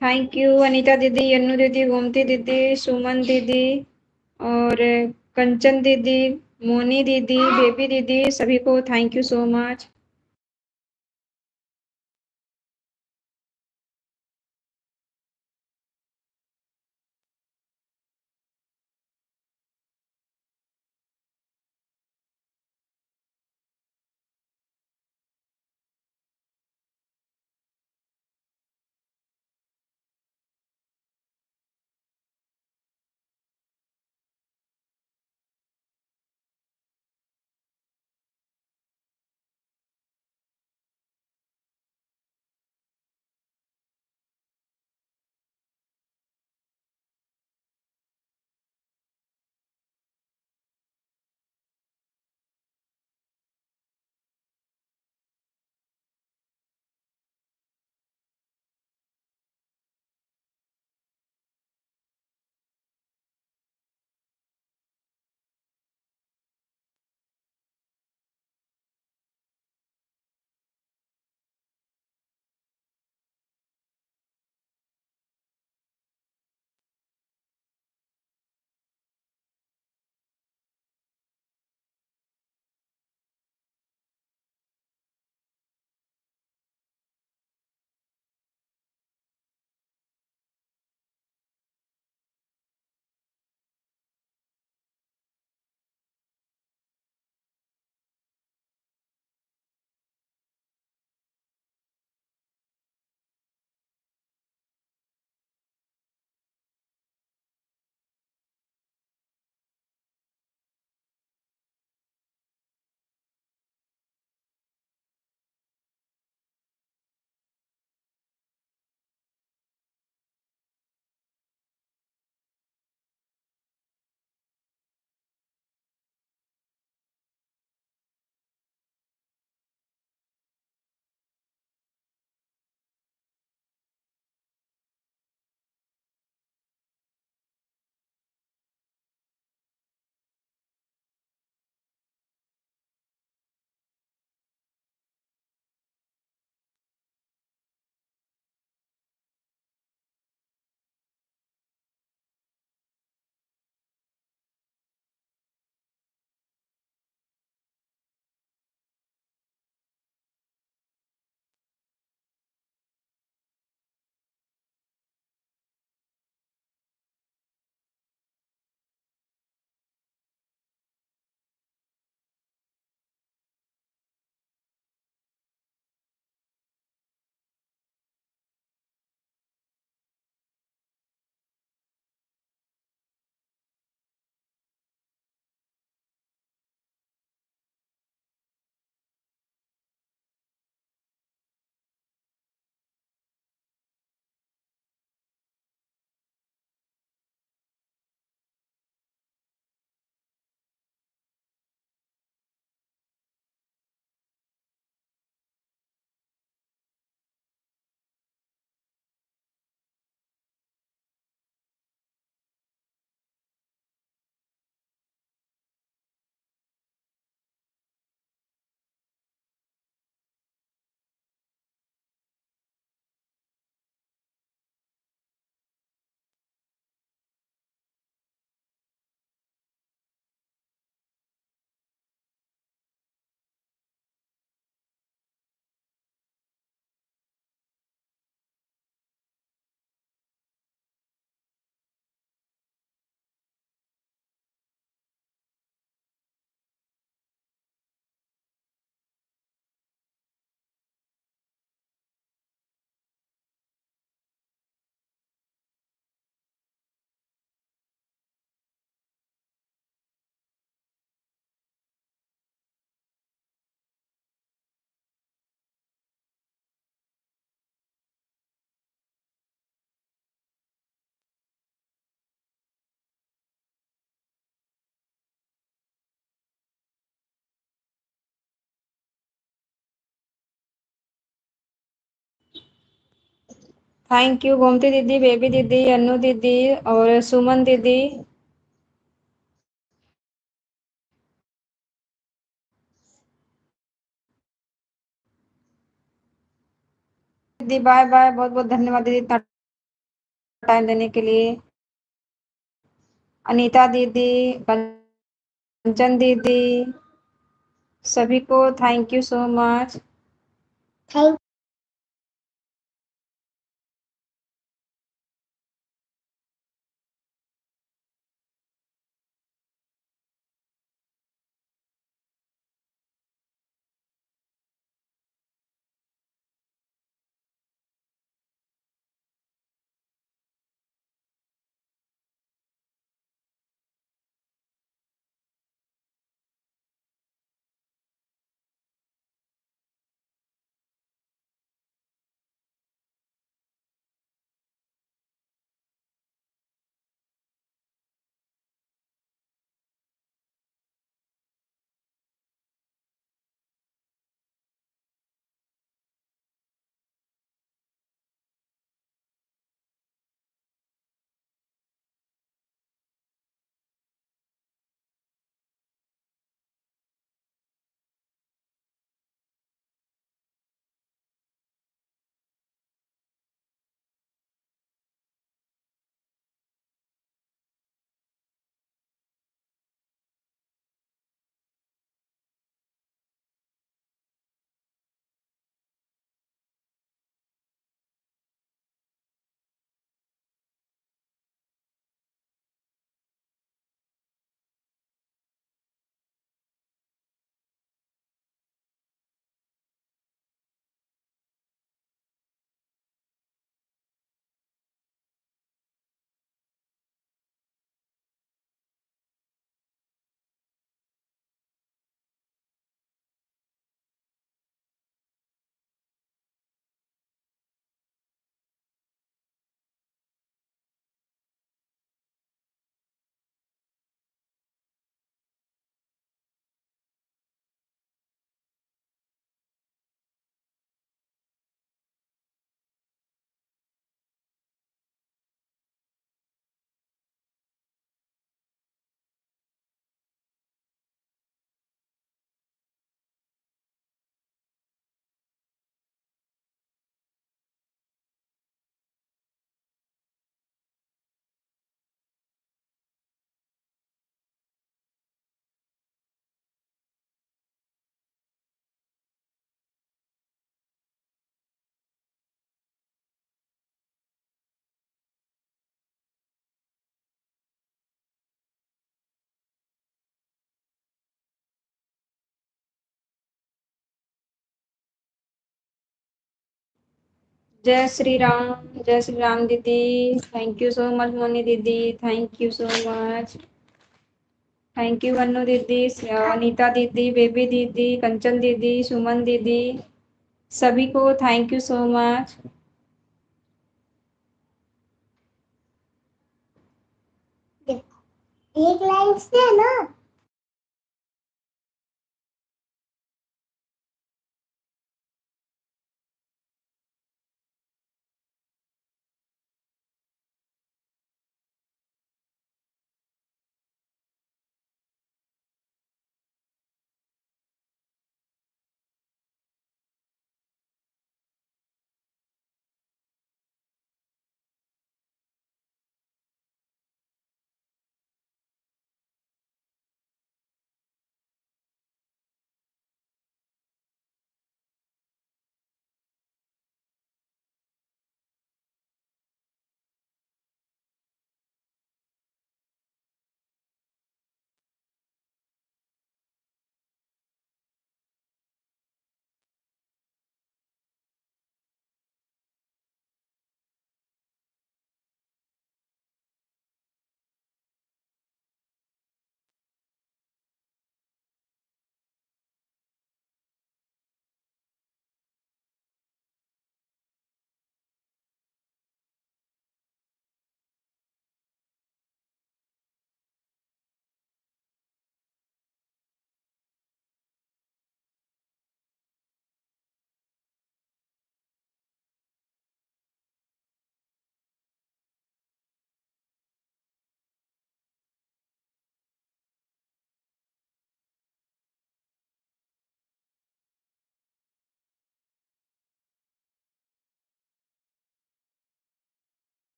Thank you Anita दीदी, अन्नू दीदी, गोमती दीदी, सुमन दीदी और कंचन दीदी, मोनी दीदी, बेबी दीदी, सभी को thank you so much. Thank you Gomti दीदी, बेबी दीदी, अन्नू दीदी और सुमन दीदी। दीदी बाय बाय, बहुत बहुत धन्यवाद दीदी। टाइम देने के लिए। अनीता दीदी, कंचन दीदी, सभी को thank you so much. Thank जय श्री राम दीदी, thank you so much Moni दीदी, thank you so much. Thank you Vannu दीदी, अनीता दीदी, बेबी दीदी, कंचन दीदी, सुमन दीदी, सभी को थैंक यू सो मच। एक लाइन से है ना।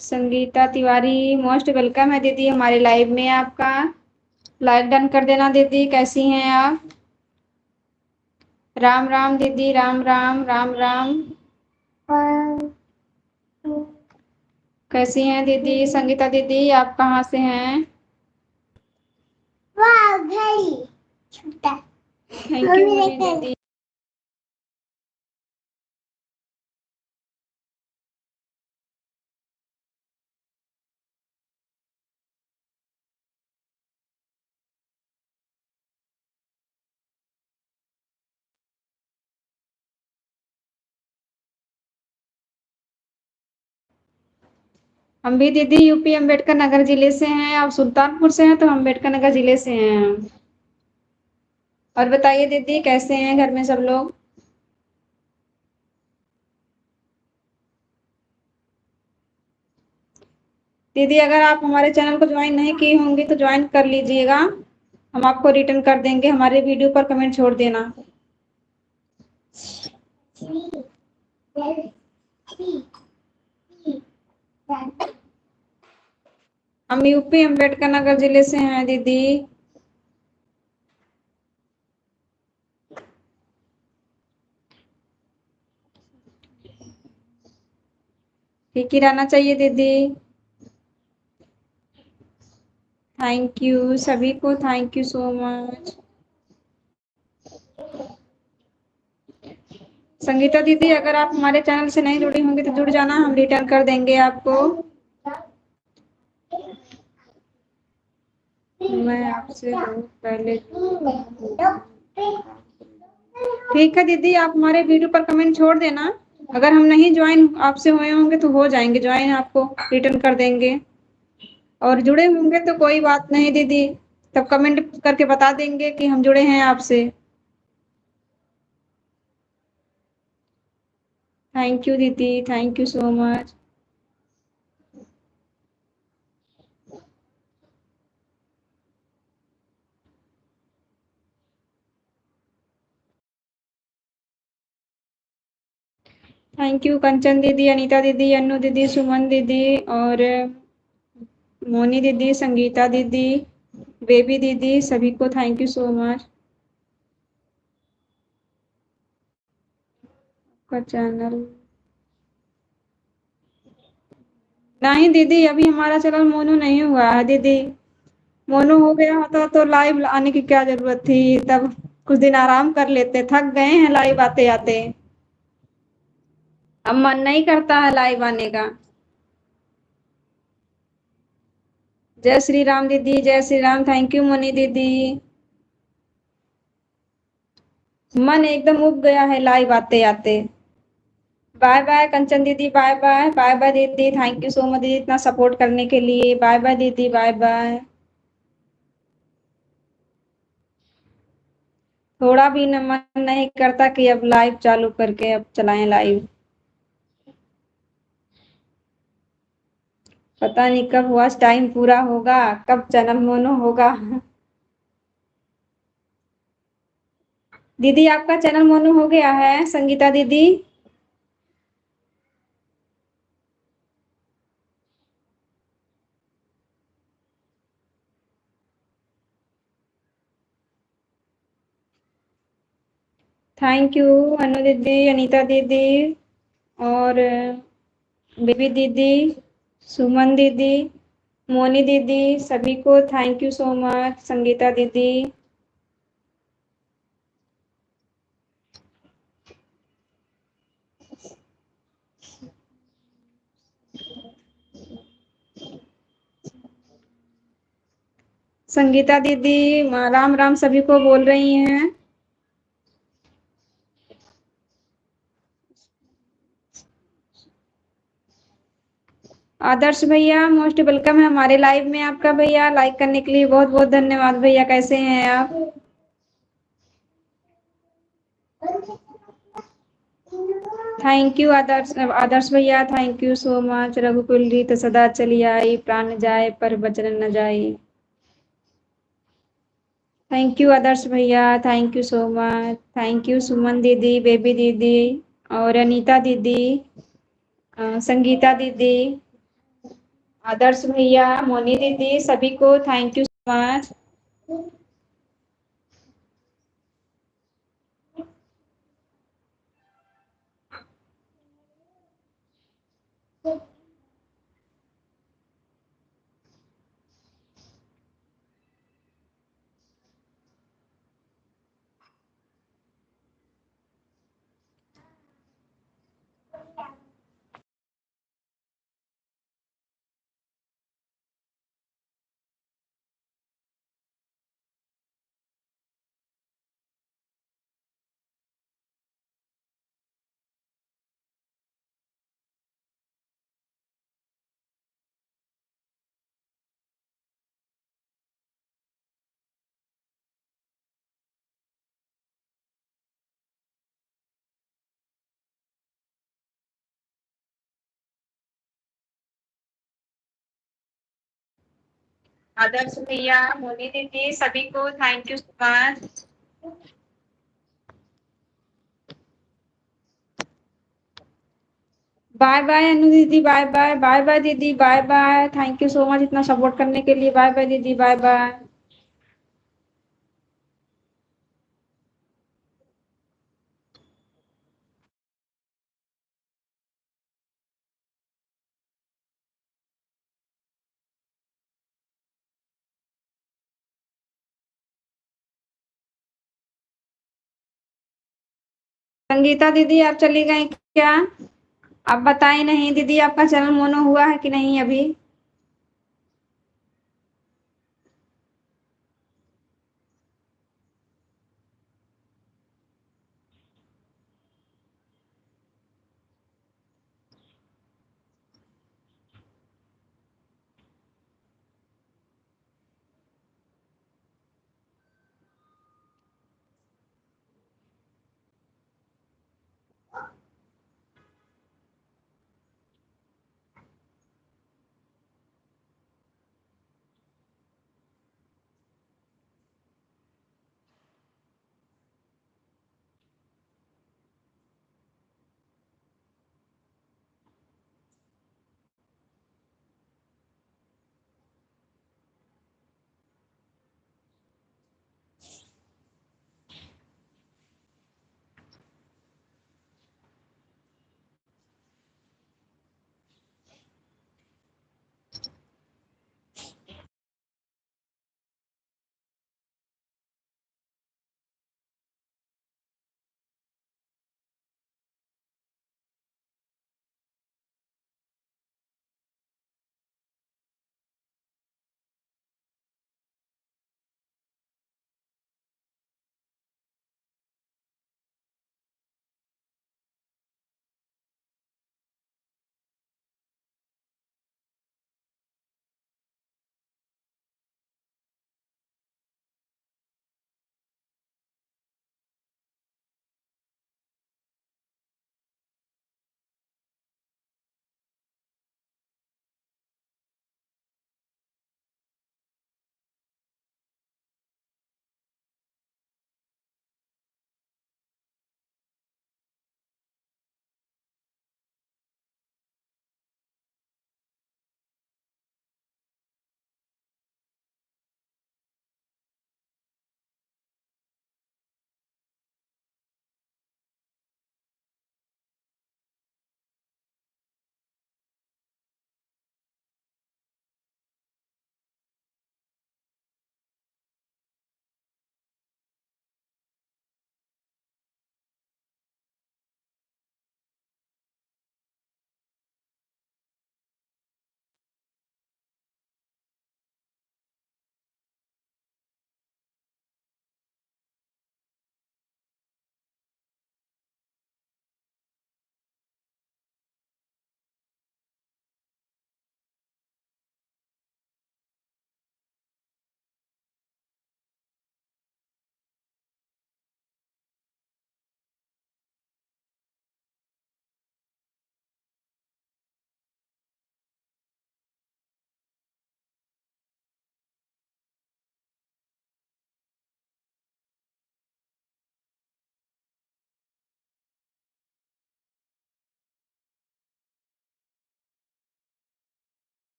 संगीता तिवारी मोस्ट वेलकम है दीदी हमारे लाइव में आपका। लाइक डन कर देना दीदी। कैसी हैं आप? राम राम दीदी, राम राम राम राम। 1, 2, कैसी हैं दीदी? संगीता दीदी आप कहाँ से हैं? वाह घड़ी छोटा थैंक यू मम्मी मोनी देखो। दीदी। हम भी दीदी यूपी अम्बेडकर नगर जिले से हैं। आप सुल्तानपुर से हैं तो हम अम्बेडकर नगर जिले से हैं। और बताइए दीदी कैसे हैं घर में सब लोग? दीदी अगर आप हमारे चैनल को ज्वाइन नहीं की होंगी तो ज्वाइन कर लीजिएगा। हम आपको रिटर्न कर देंगे। हमारे वीडियो पर कमेंट छोड़ देना। 3, 3, हम यूपी अम्बेडकर नगर जिले से हैं दीदी। ठीक ही रहना चाहिए दीदी। थैंक यू सभी को, thank you so much. Sangeeta दीदी अगर आप हमारे चैनल से नहीं जुड़ी होंगी तो जुड़ जाना, हम रिटर्न कर देंगे आपको। मैं आपसे बहुत पहले। ठीक है दीदी आप हमारे वीडियो पर कमेंट छोड़ देना। अगर हम नहीं ज्वाइन आपसे हुए होंगे तो हो जाएंगे ज्वाइन, आपको रिटर्न कर देंगे। और जुड़े होंगे तो कोई बात नहीं दीदी, तब कमेंट करके बता देंगे कि हम जुड़े हैं आपसे। थैंक यू दीदी, thank you so much. Thank you Kanchan दीदी, अनीता दीदी, अन्नू दीदी, सुमन दीदी और मोनी दीदी, संगीता दीदी, बेबी दीदी, सभी को थैंक यू सो मच। का चैनल नहीं दीदी, अभी हमारा चैनल मोनू नहीं हुआ है दीदी। मोनू हो गया होता तो लाइव आने की क्या जरूरत थी। तब कुछ दिन आराम कर लेते, थक गए हैं लाइव आते आते। अब मन नहीं करता है लाइव आने का। जय श्री राम दीदी, जय श्री राम। थैंक यू मोनी दीदी। मन एकदम उब गया है लाइव आते आते। बाय बाय कंचन दीदी, बाय बाय, बाय बाय दीदी। थैंक यू सो मच दीदी इतना सपोर्ट करने के लिए। बाय बाय दीदी, बाय बाय। थोड़ा भी न मन नहीं करता कि अब लाइव चालू करके अब चलाएं लाइव। पता नहीं कब वॉच टाइम पूरा होगा, कब चैनल मोनो होगा। दीदी आपका चैनल मोनो हो गया है संगीता दीदी? थैंक यू अनु दीदी, अनीता दीदी और बेबी दीदी, सुमन दीदी, मोनी दीदी, सभी को thank you so much. Sangeeta दीदी संगीता दीदी राम राम सभी को बोल रही हैं। आदर्श भैया मोस्ट वेलकम है हमारे लाइव में आपका। भैया लाइक करने के लिए बहुत बहुत धन्यवाद भैया। कैसे हैं आप? थैंक यू आदर्श, आदर्श भैया थैंक यू सो मच। रघुकुल रीत सदा चली आई, प्राण जाए पर बचन न जाए। थैंक यू आदर्श भैया, thank you so much. Thank you Suman दीदी, बेबी दीदी और अनीता दीदी, संगीता दीदी। आदर्श भैया, मोनी दीदी, सभी को thank you so much. Adarsh भैया, मोनी दीदी, सभी को thank you so much. Bye bye Anu दीदी, बाय बाय, बाय बाय दीदी, bye bye, thank you so much इतना सपोर्ट करने के लिए। बाय बाय दीदी, बाय बाय। संगीता दीदी, आप चली गई क्या? आप बताई नहीं दीदी, आपका चैनल मोनो हुआ है कि नहीं अभी?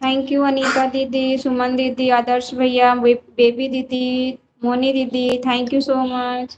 थैंक यू अनीता दीदी, सुमन दीदी, आदर्श भैया, बेबी दीदी, मोनी दीदी, थैंक यू सो मच।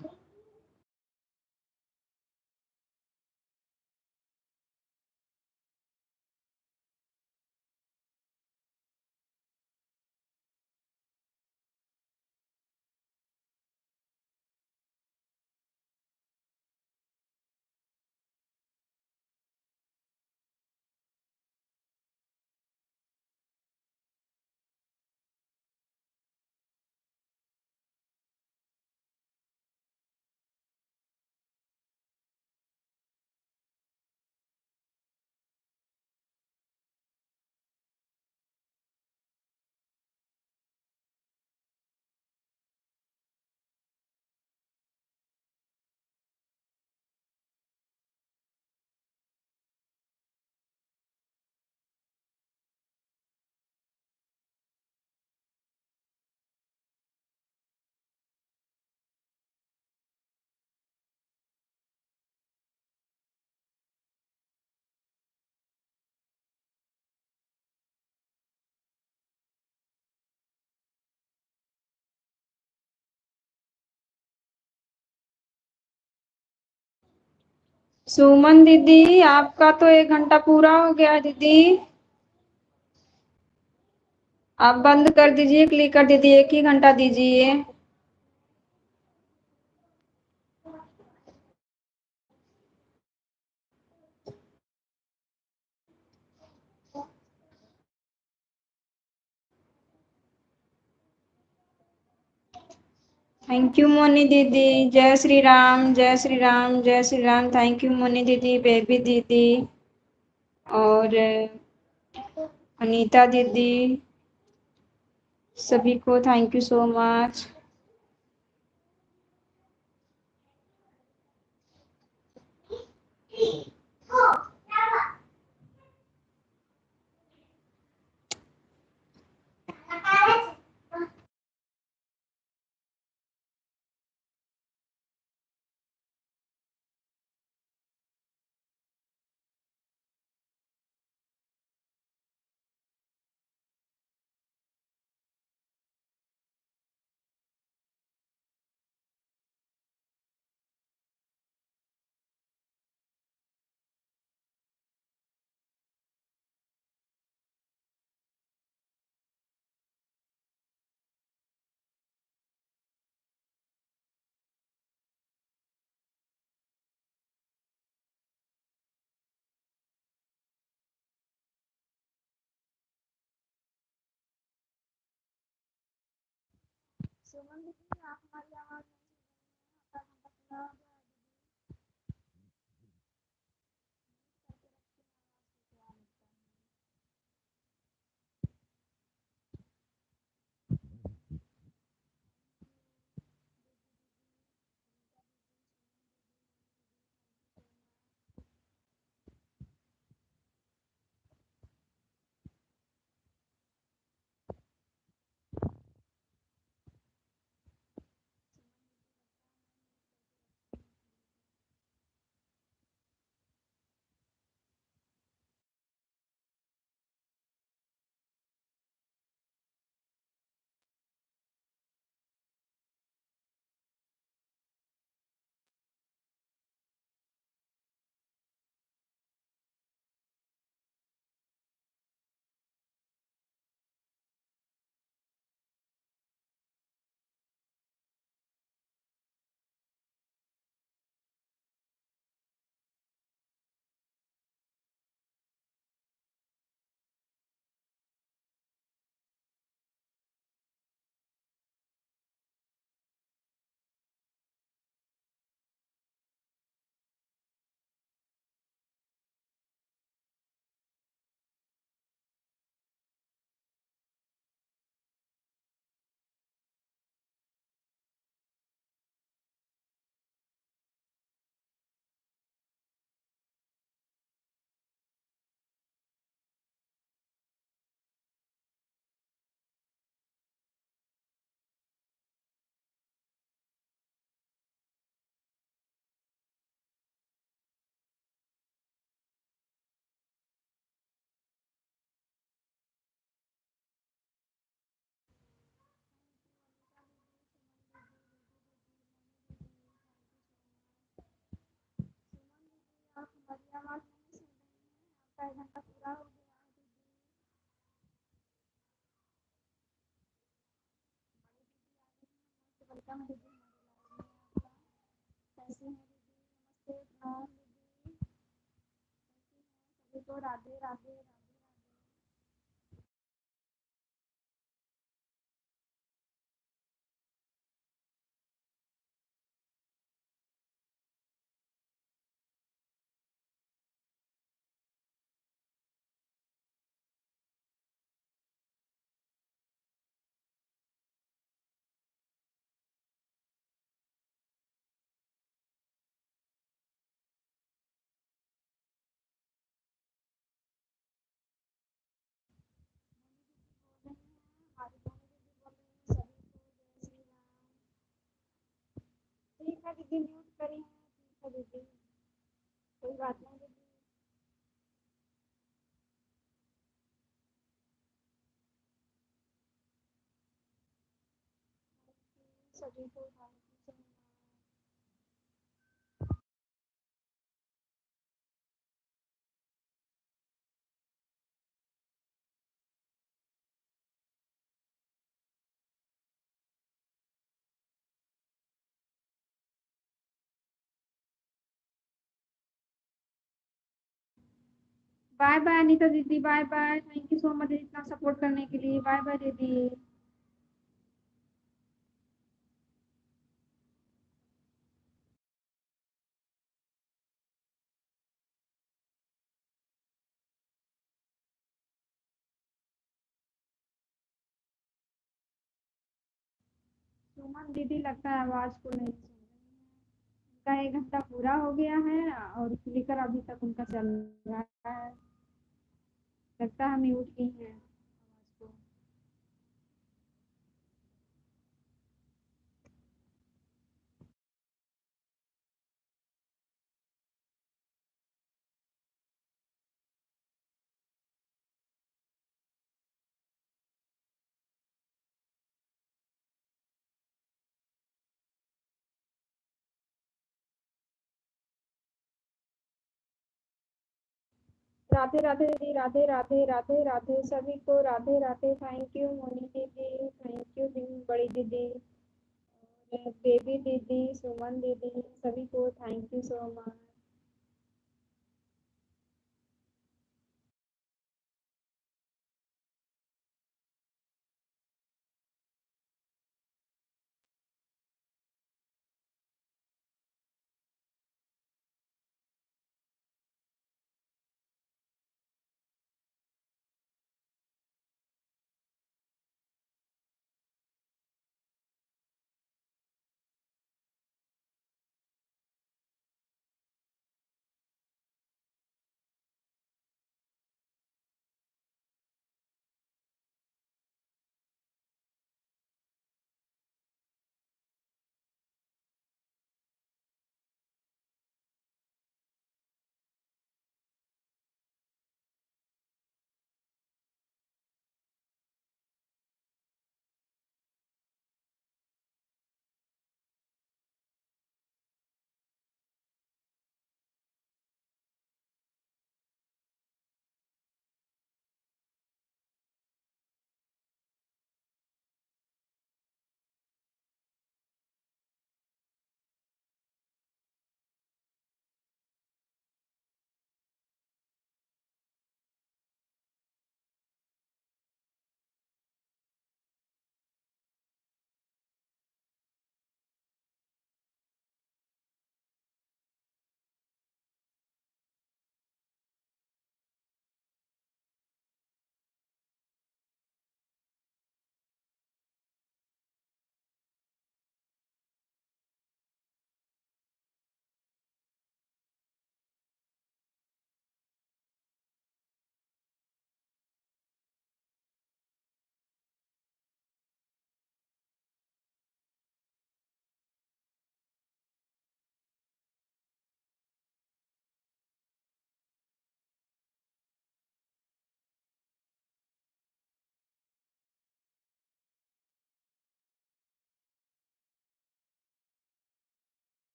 सुमन दीदी, आपका तो 1 घंटा पूरा हो गया दीदी। आप बंद कर दीजिए, क्लिक कर दीजिए, 1 ही घंटा दीजिए। थैंक यू मोनी दीदी, जय श्री राम, जय श्री राम, जय श्री राम। थैंक यू मोनी दीदी, बेबी दीदी और अनीता दीदी, सभी को थैंक यू सो मच। सुमन दीदी, आप हमारी आवाज वेलकम दीदी हमारे लाइव में आपका। कैसे हैं दीदी? नमस्ते, प्रणाम दीदी। कैसी हैं? सभी को राधे राधे राधे राधे। बोल रही हैं हमारी मोनी दीदी, बोल रही हैं सभी को जय श्री राम। ठीक है दीदी, म्यूट करी हैं। ठीक है दीदी, कोई बात नहीं दीदी। सभी को thank you so much. Bye bye Anita दीदी, bye bye. Thank you so much इतना सपोर्ट करने के लिए। बाय बाय दीदी। सुमन दीदी लगता है आवाज को नहीं सुन रही है। उनका 1 घंटा पूरा हो गया है और स्पीकर अभी तक उनका चल रहा है। लगता है म्यूट की है आवाज को। राधे राधे दीदी, राधे राधे राधे राधे सभी को राधे राधे। थैंक यू मोनी दीदी, थैंक यू बड़ी दीदी और बेबी दीदी, सुमन दीदी, सभी को thank you so much.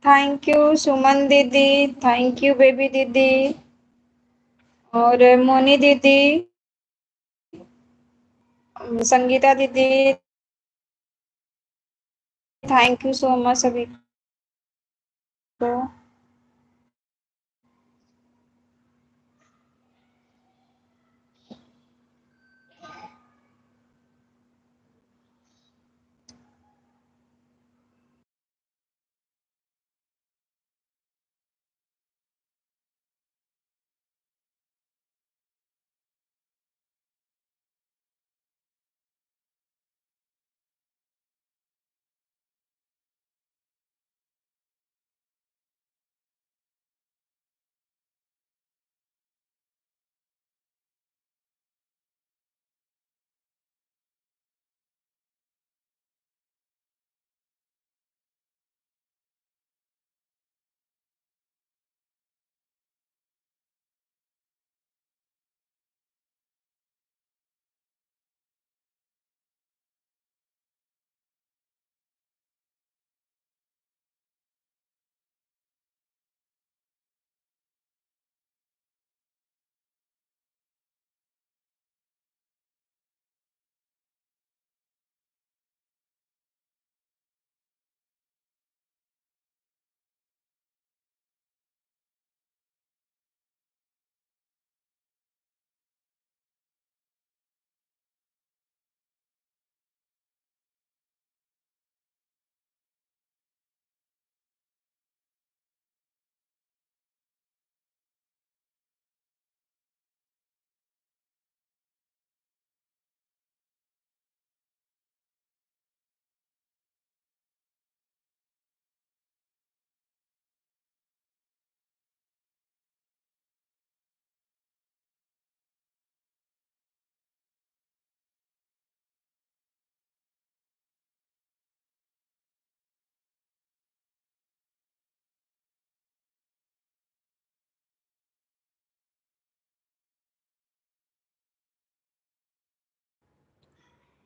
Thank you Suman दीदी, थैंक यू बेबी दीदी और मोनी दीदी, संगीता दीदी, थैंक यू सो मच सभी को।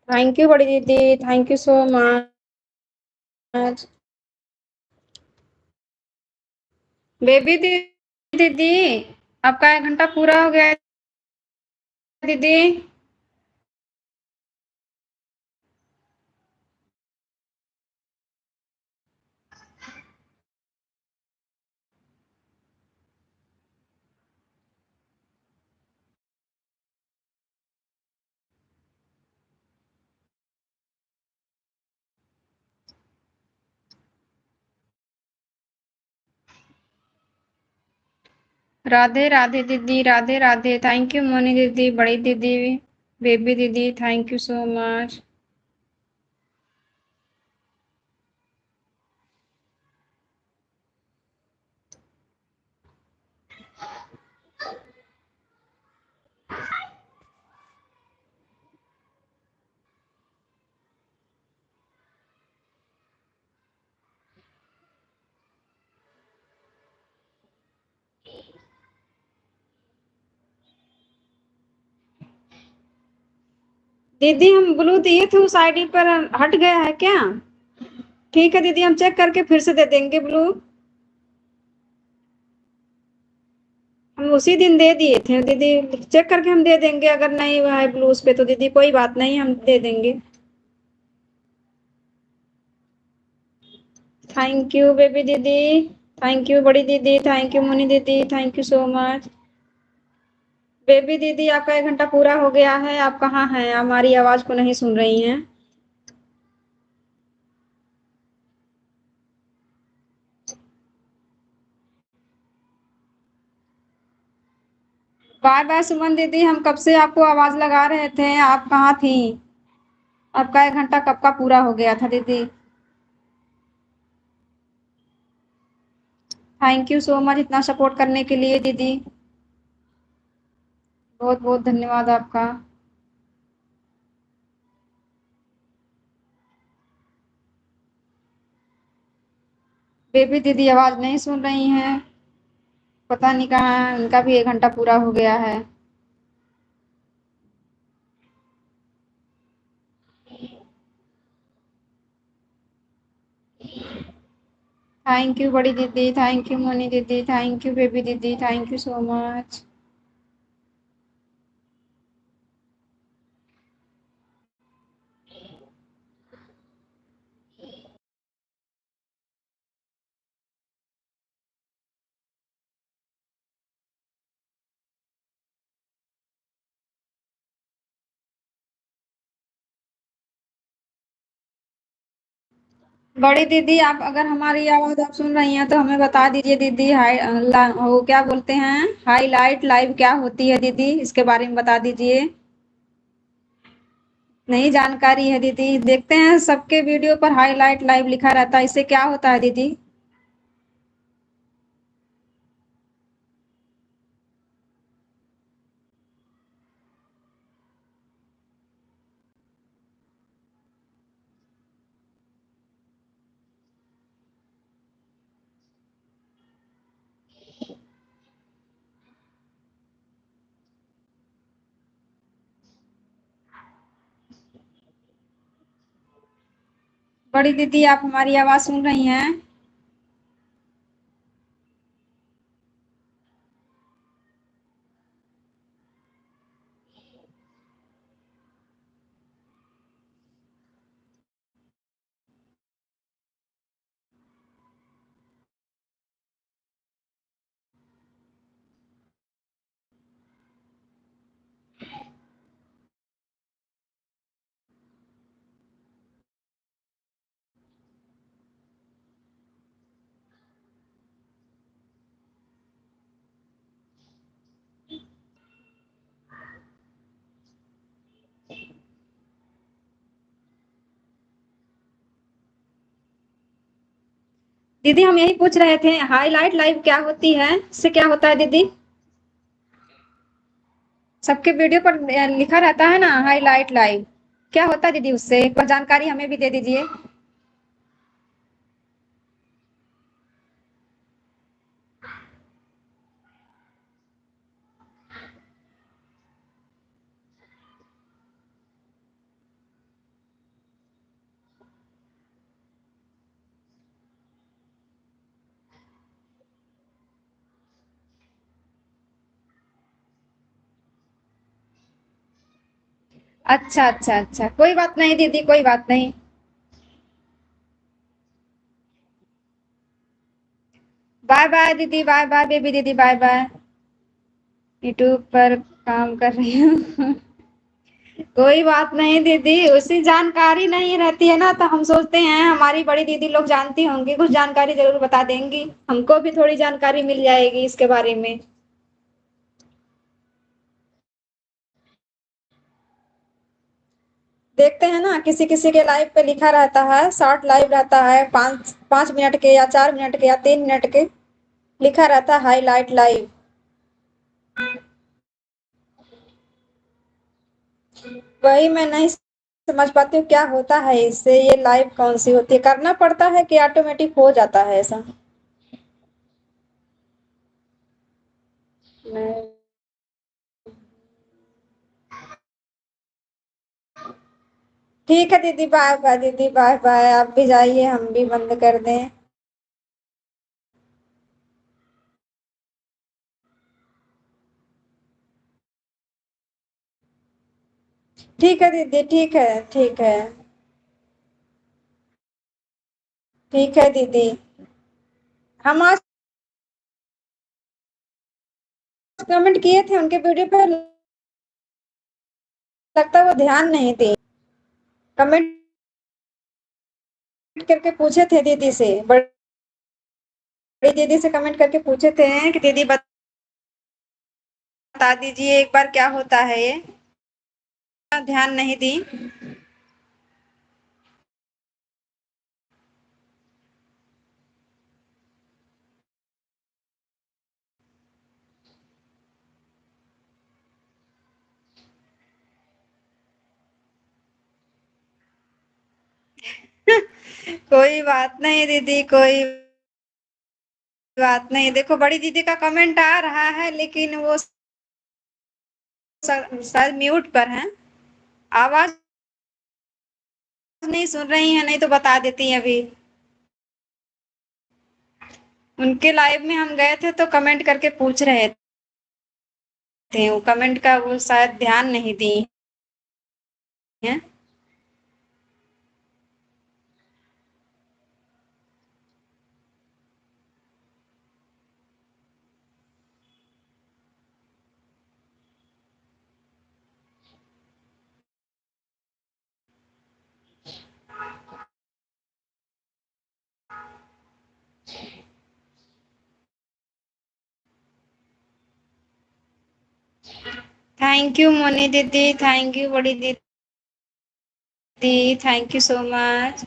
थैंक यू बड़ी दीदी, thank you so much. Baby दीदी, आपका 1 घंटा पूरा हो गया है दीदी। राधे राधे दीदी, राधे राधे, थैंक यू मोनी दीदी, बड़ी दीदी, बेबी दीदी, थैंक यू सो मच। दीदी हम ब्लू दिए थे उस आईडी पर हट गया है क्या? ठीक है दीदी, हम चेक करके फिर से दे देंगे ब्लू। हम उसी दिन दे दिए थे दीदी, चेक करके हम दे देंगे। अगर नहीं हुआ है ब्लू उस पे तो दीदी कोई बात नहीं, हम दे देंगे। थैंक यू बेबी दीदी, थैंक यू बड़ी दीदी, थैंक यू मुनी दीदी, thank you so much. Baby दीदी आपका 1 घंटा पूरा हो गया है, आप कहाँ हैं? हमारी आवाज को नहीं सुन रही हैं? बाय बाय सुमन दीदी, हम कब से आपको आवाज लगा रहे थे, आप कहाँ थी? आपका 1 घंटा कब का पूरा हो गया था दीदी? थैंक यू सो मच इतना सपोर्ट करने के लिए दीदी, बहुत बहुत धन्यवाद आपका। बेबी दीदी आवाज नहीं सुन रही हैं, पता नहीं कहाँ है, उनका भी 1 घंटा पूरा हो गया है। थैंक यू बड़ी दीदी, थैंक यू मोनी दीदी, थैंक यू बेबी दीदी, थैंक यू सो मच। बड़ी दीदी, आप अगर हमारी आवाज आप सुन रही हैं तो हमें बता दीजिए दीदी। वो क्या बोलते हैं, हाईलाइट लाइव क्या होती है दीदी, इसके बारे में बता दीजिए। नहीं जानकारी है दीदी। देखते हैं सबके वीडियो पर हाईलाइट लाइव लिखा रहता है, इससे क्या होता है दीदी? बड़ी दीदी, आप हमारी आवाज सुन रही हैं? दीदी हम यही पूछ रहे थे, हाईलाइट लाइव क्या होती है, इससे क्या होता है दीदी? सबके वीडियो पर लिखा रहता है ना हाईलाइट लाइव, क्या होता है दीदी उससे? एक बार जानकारी हमें भी दे दीजिए। अच्छा अच्छा अच्छा, कोई बात नहीं दीदी, कोई बात नहीं। बाय बाय दीदी, बाय बाय बेबी दीदी, बाय बाय। यूट्यूब पर काम कर रही हूँ। कोई बात नहीं दीदी, उसी जानकारी नहीं रहती है ना, तो हम सोचते हैं हमारी बड़ी दीदी लोग जानती होंगी, कुछ जानकारी जरूर बता देंगी, हमको भी थोड़ी जानकारी मिल जाएगी इसके बारे में। देखते हैं ना, किसी किसी के लाइव पे लिखा रहता है, शॉर्ट लाइव रहता है, 5 5 मिनट के या 4 मिनट के या 3 मिनट के, लिखा रहता है हाईलाइट लाइव। वही मैं नहीं समझ पाती हूँ क्या होता है इससे, ये लाइव कौन सी होती है, करना पड़ता है कि ऑटोमेटिक हो जाता है ऐसा? नहीं। ठीक है दीदी, बाय बाय दीदी, बाय बाय, आप भी जाइए, हम भी बंद कर दें। ठीक है दीदी, ठीक है, ठीक है। ठीक है दीदी। हम आज कमेंट किए थे उनके वीडियो पे, लगता है वो ध्यान नहीं दी। कमेंट करके पूछे थे दीदी से, बड़ी दीदी से कमेंट करके पूछे थे कि दीदी बता दीजिए एक बार क्या होता है ये, ध्यान नहीं दी। कोई बात नहीं दीदी, कोई बात नहीं। देखो बड़ी दीदी का कमेंट आ रहा है, लेकिन वो शायद म्यूट पर है, आवाज नहीं सुन रही है, नहीं तो बता देती अभी। उनके लाइव में हम गए थे तो कमेंट करके पूछ रहे थे, वो कमेंट का वो शायद ध्यान नहीं दी हैं। थैंक यू मोनी दीदी, थैंक यू बड़ी दीदी, thank you so much.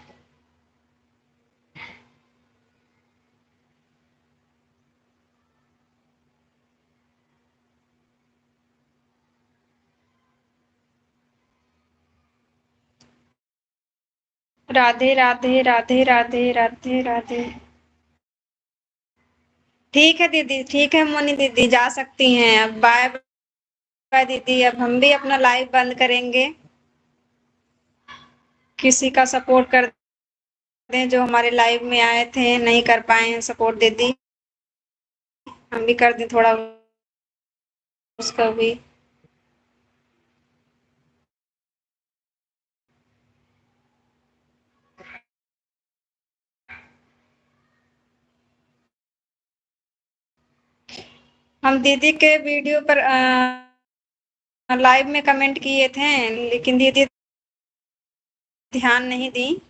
Radhe Radhe Radhe Radhe Radhe Radhe. ठीक है दीदी, ठीक है मोनी दीदी, जा सकती हैं अब। बाय बाय दीदी, अब हम भी अपना लाइव बंद करेंगे। किसी का सपोर्ट कर दें जो हमारे लाइव में आए थे, नहीं कर पाए हैं सपोर्ट दीदी, हम भी कर दें थोड़ा उसका भी। हम दीदी के वीडियो पर लाइव में कमेंट किए थे, लेकिन दीदी ध्यान नहीं दी।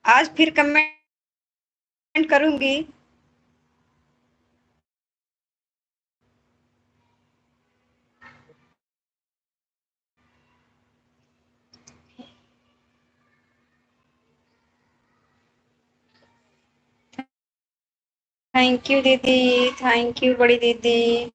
आज फिर कमेंट करूंगी। थैंक यू दीदी, थैंक यू बड़ी दीदी।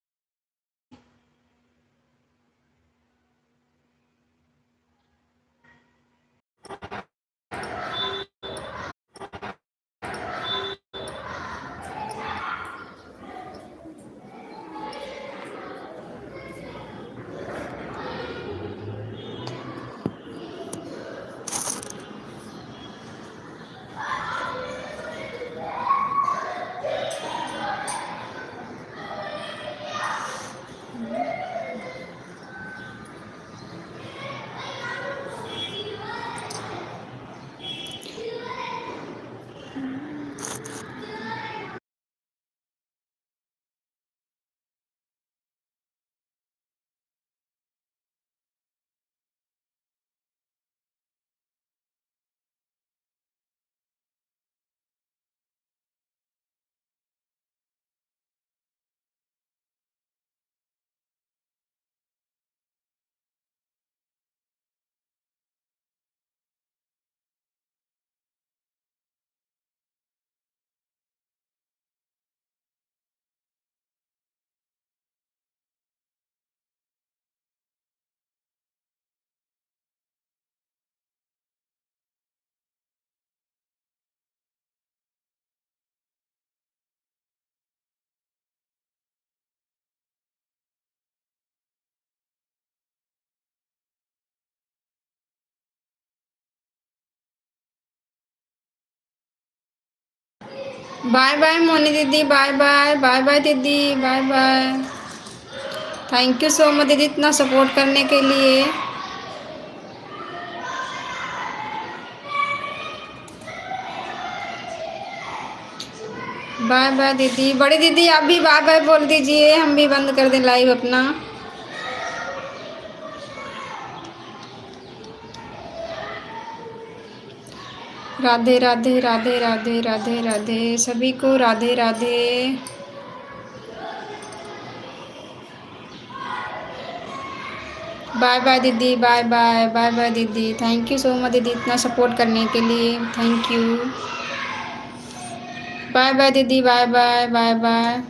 बाय बाय मोनी दीदी, बाय बाय, बाय बाय दीदी, bye bye. Thank you so much दीदी इतना सपोर्ट करने के लिए। बाय बाय दीदी, बड़ी दीदी आप भी बाय बाय बोल दीजिए, हम भी बंद कर दें लाइव अपना। राधे राधे राधे राधे राधे राधे, सभी को राधे राधे। बाय बाय दीदी, बाय बाय, बाय बाय दीदी, थैंक यू सो मच दीदी इतना सपोर्ट करने के लिए, थैंक यू। बाय बाय दीदी, बाय बाय, बाय बाय।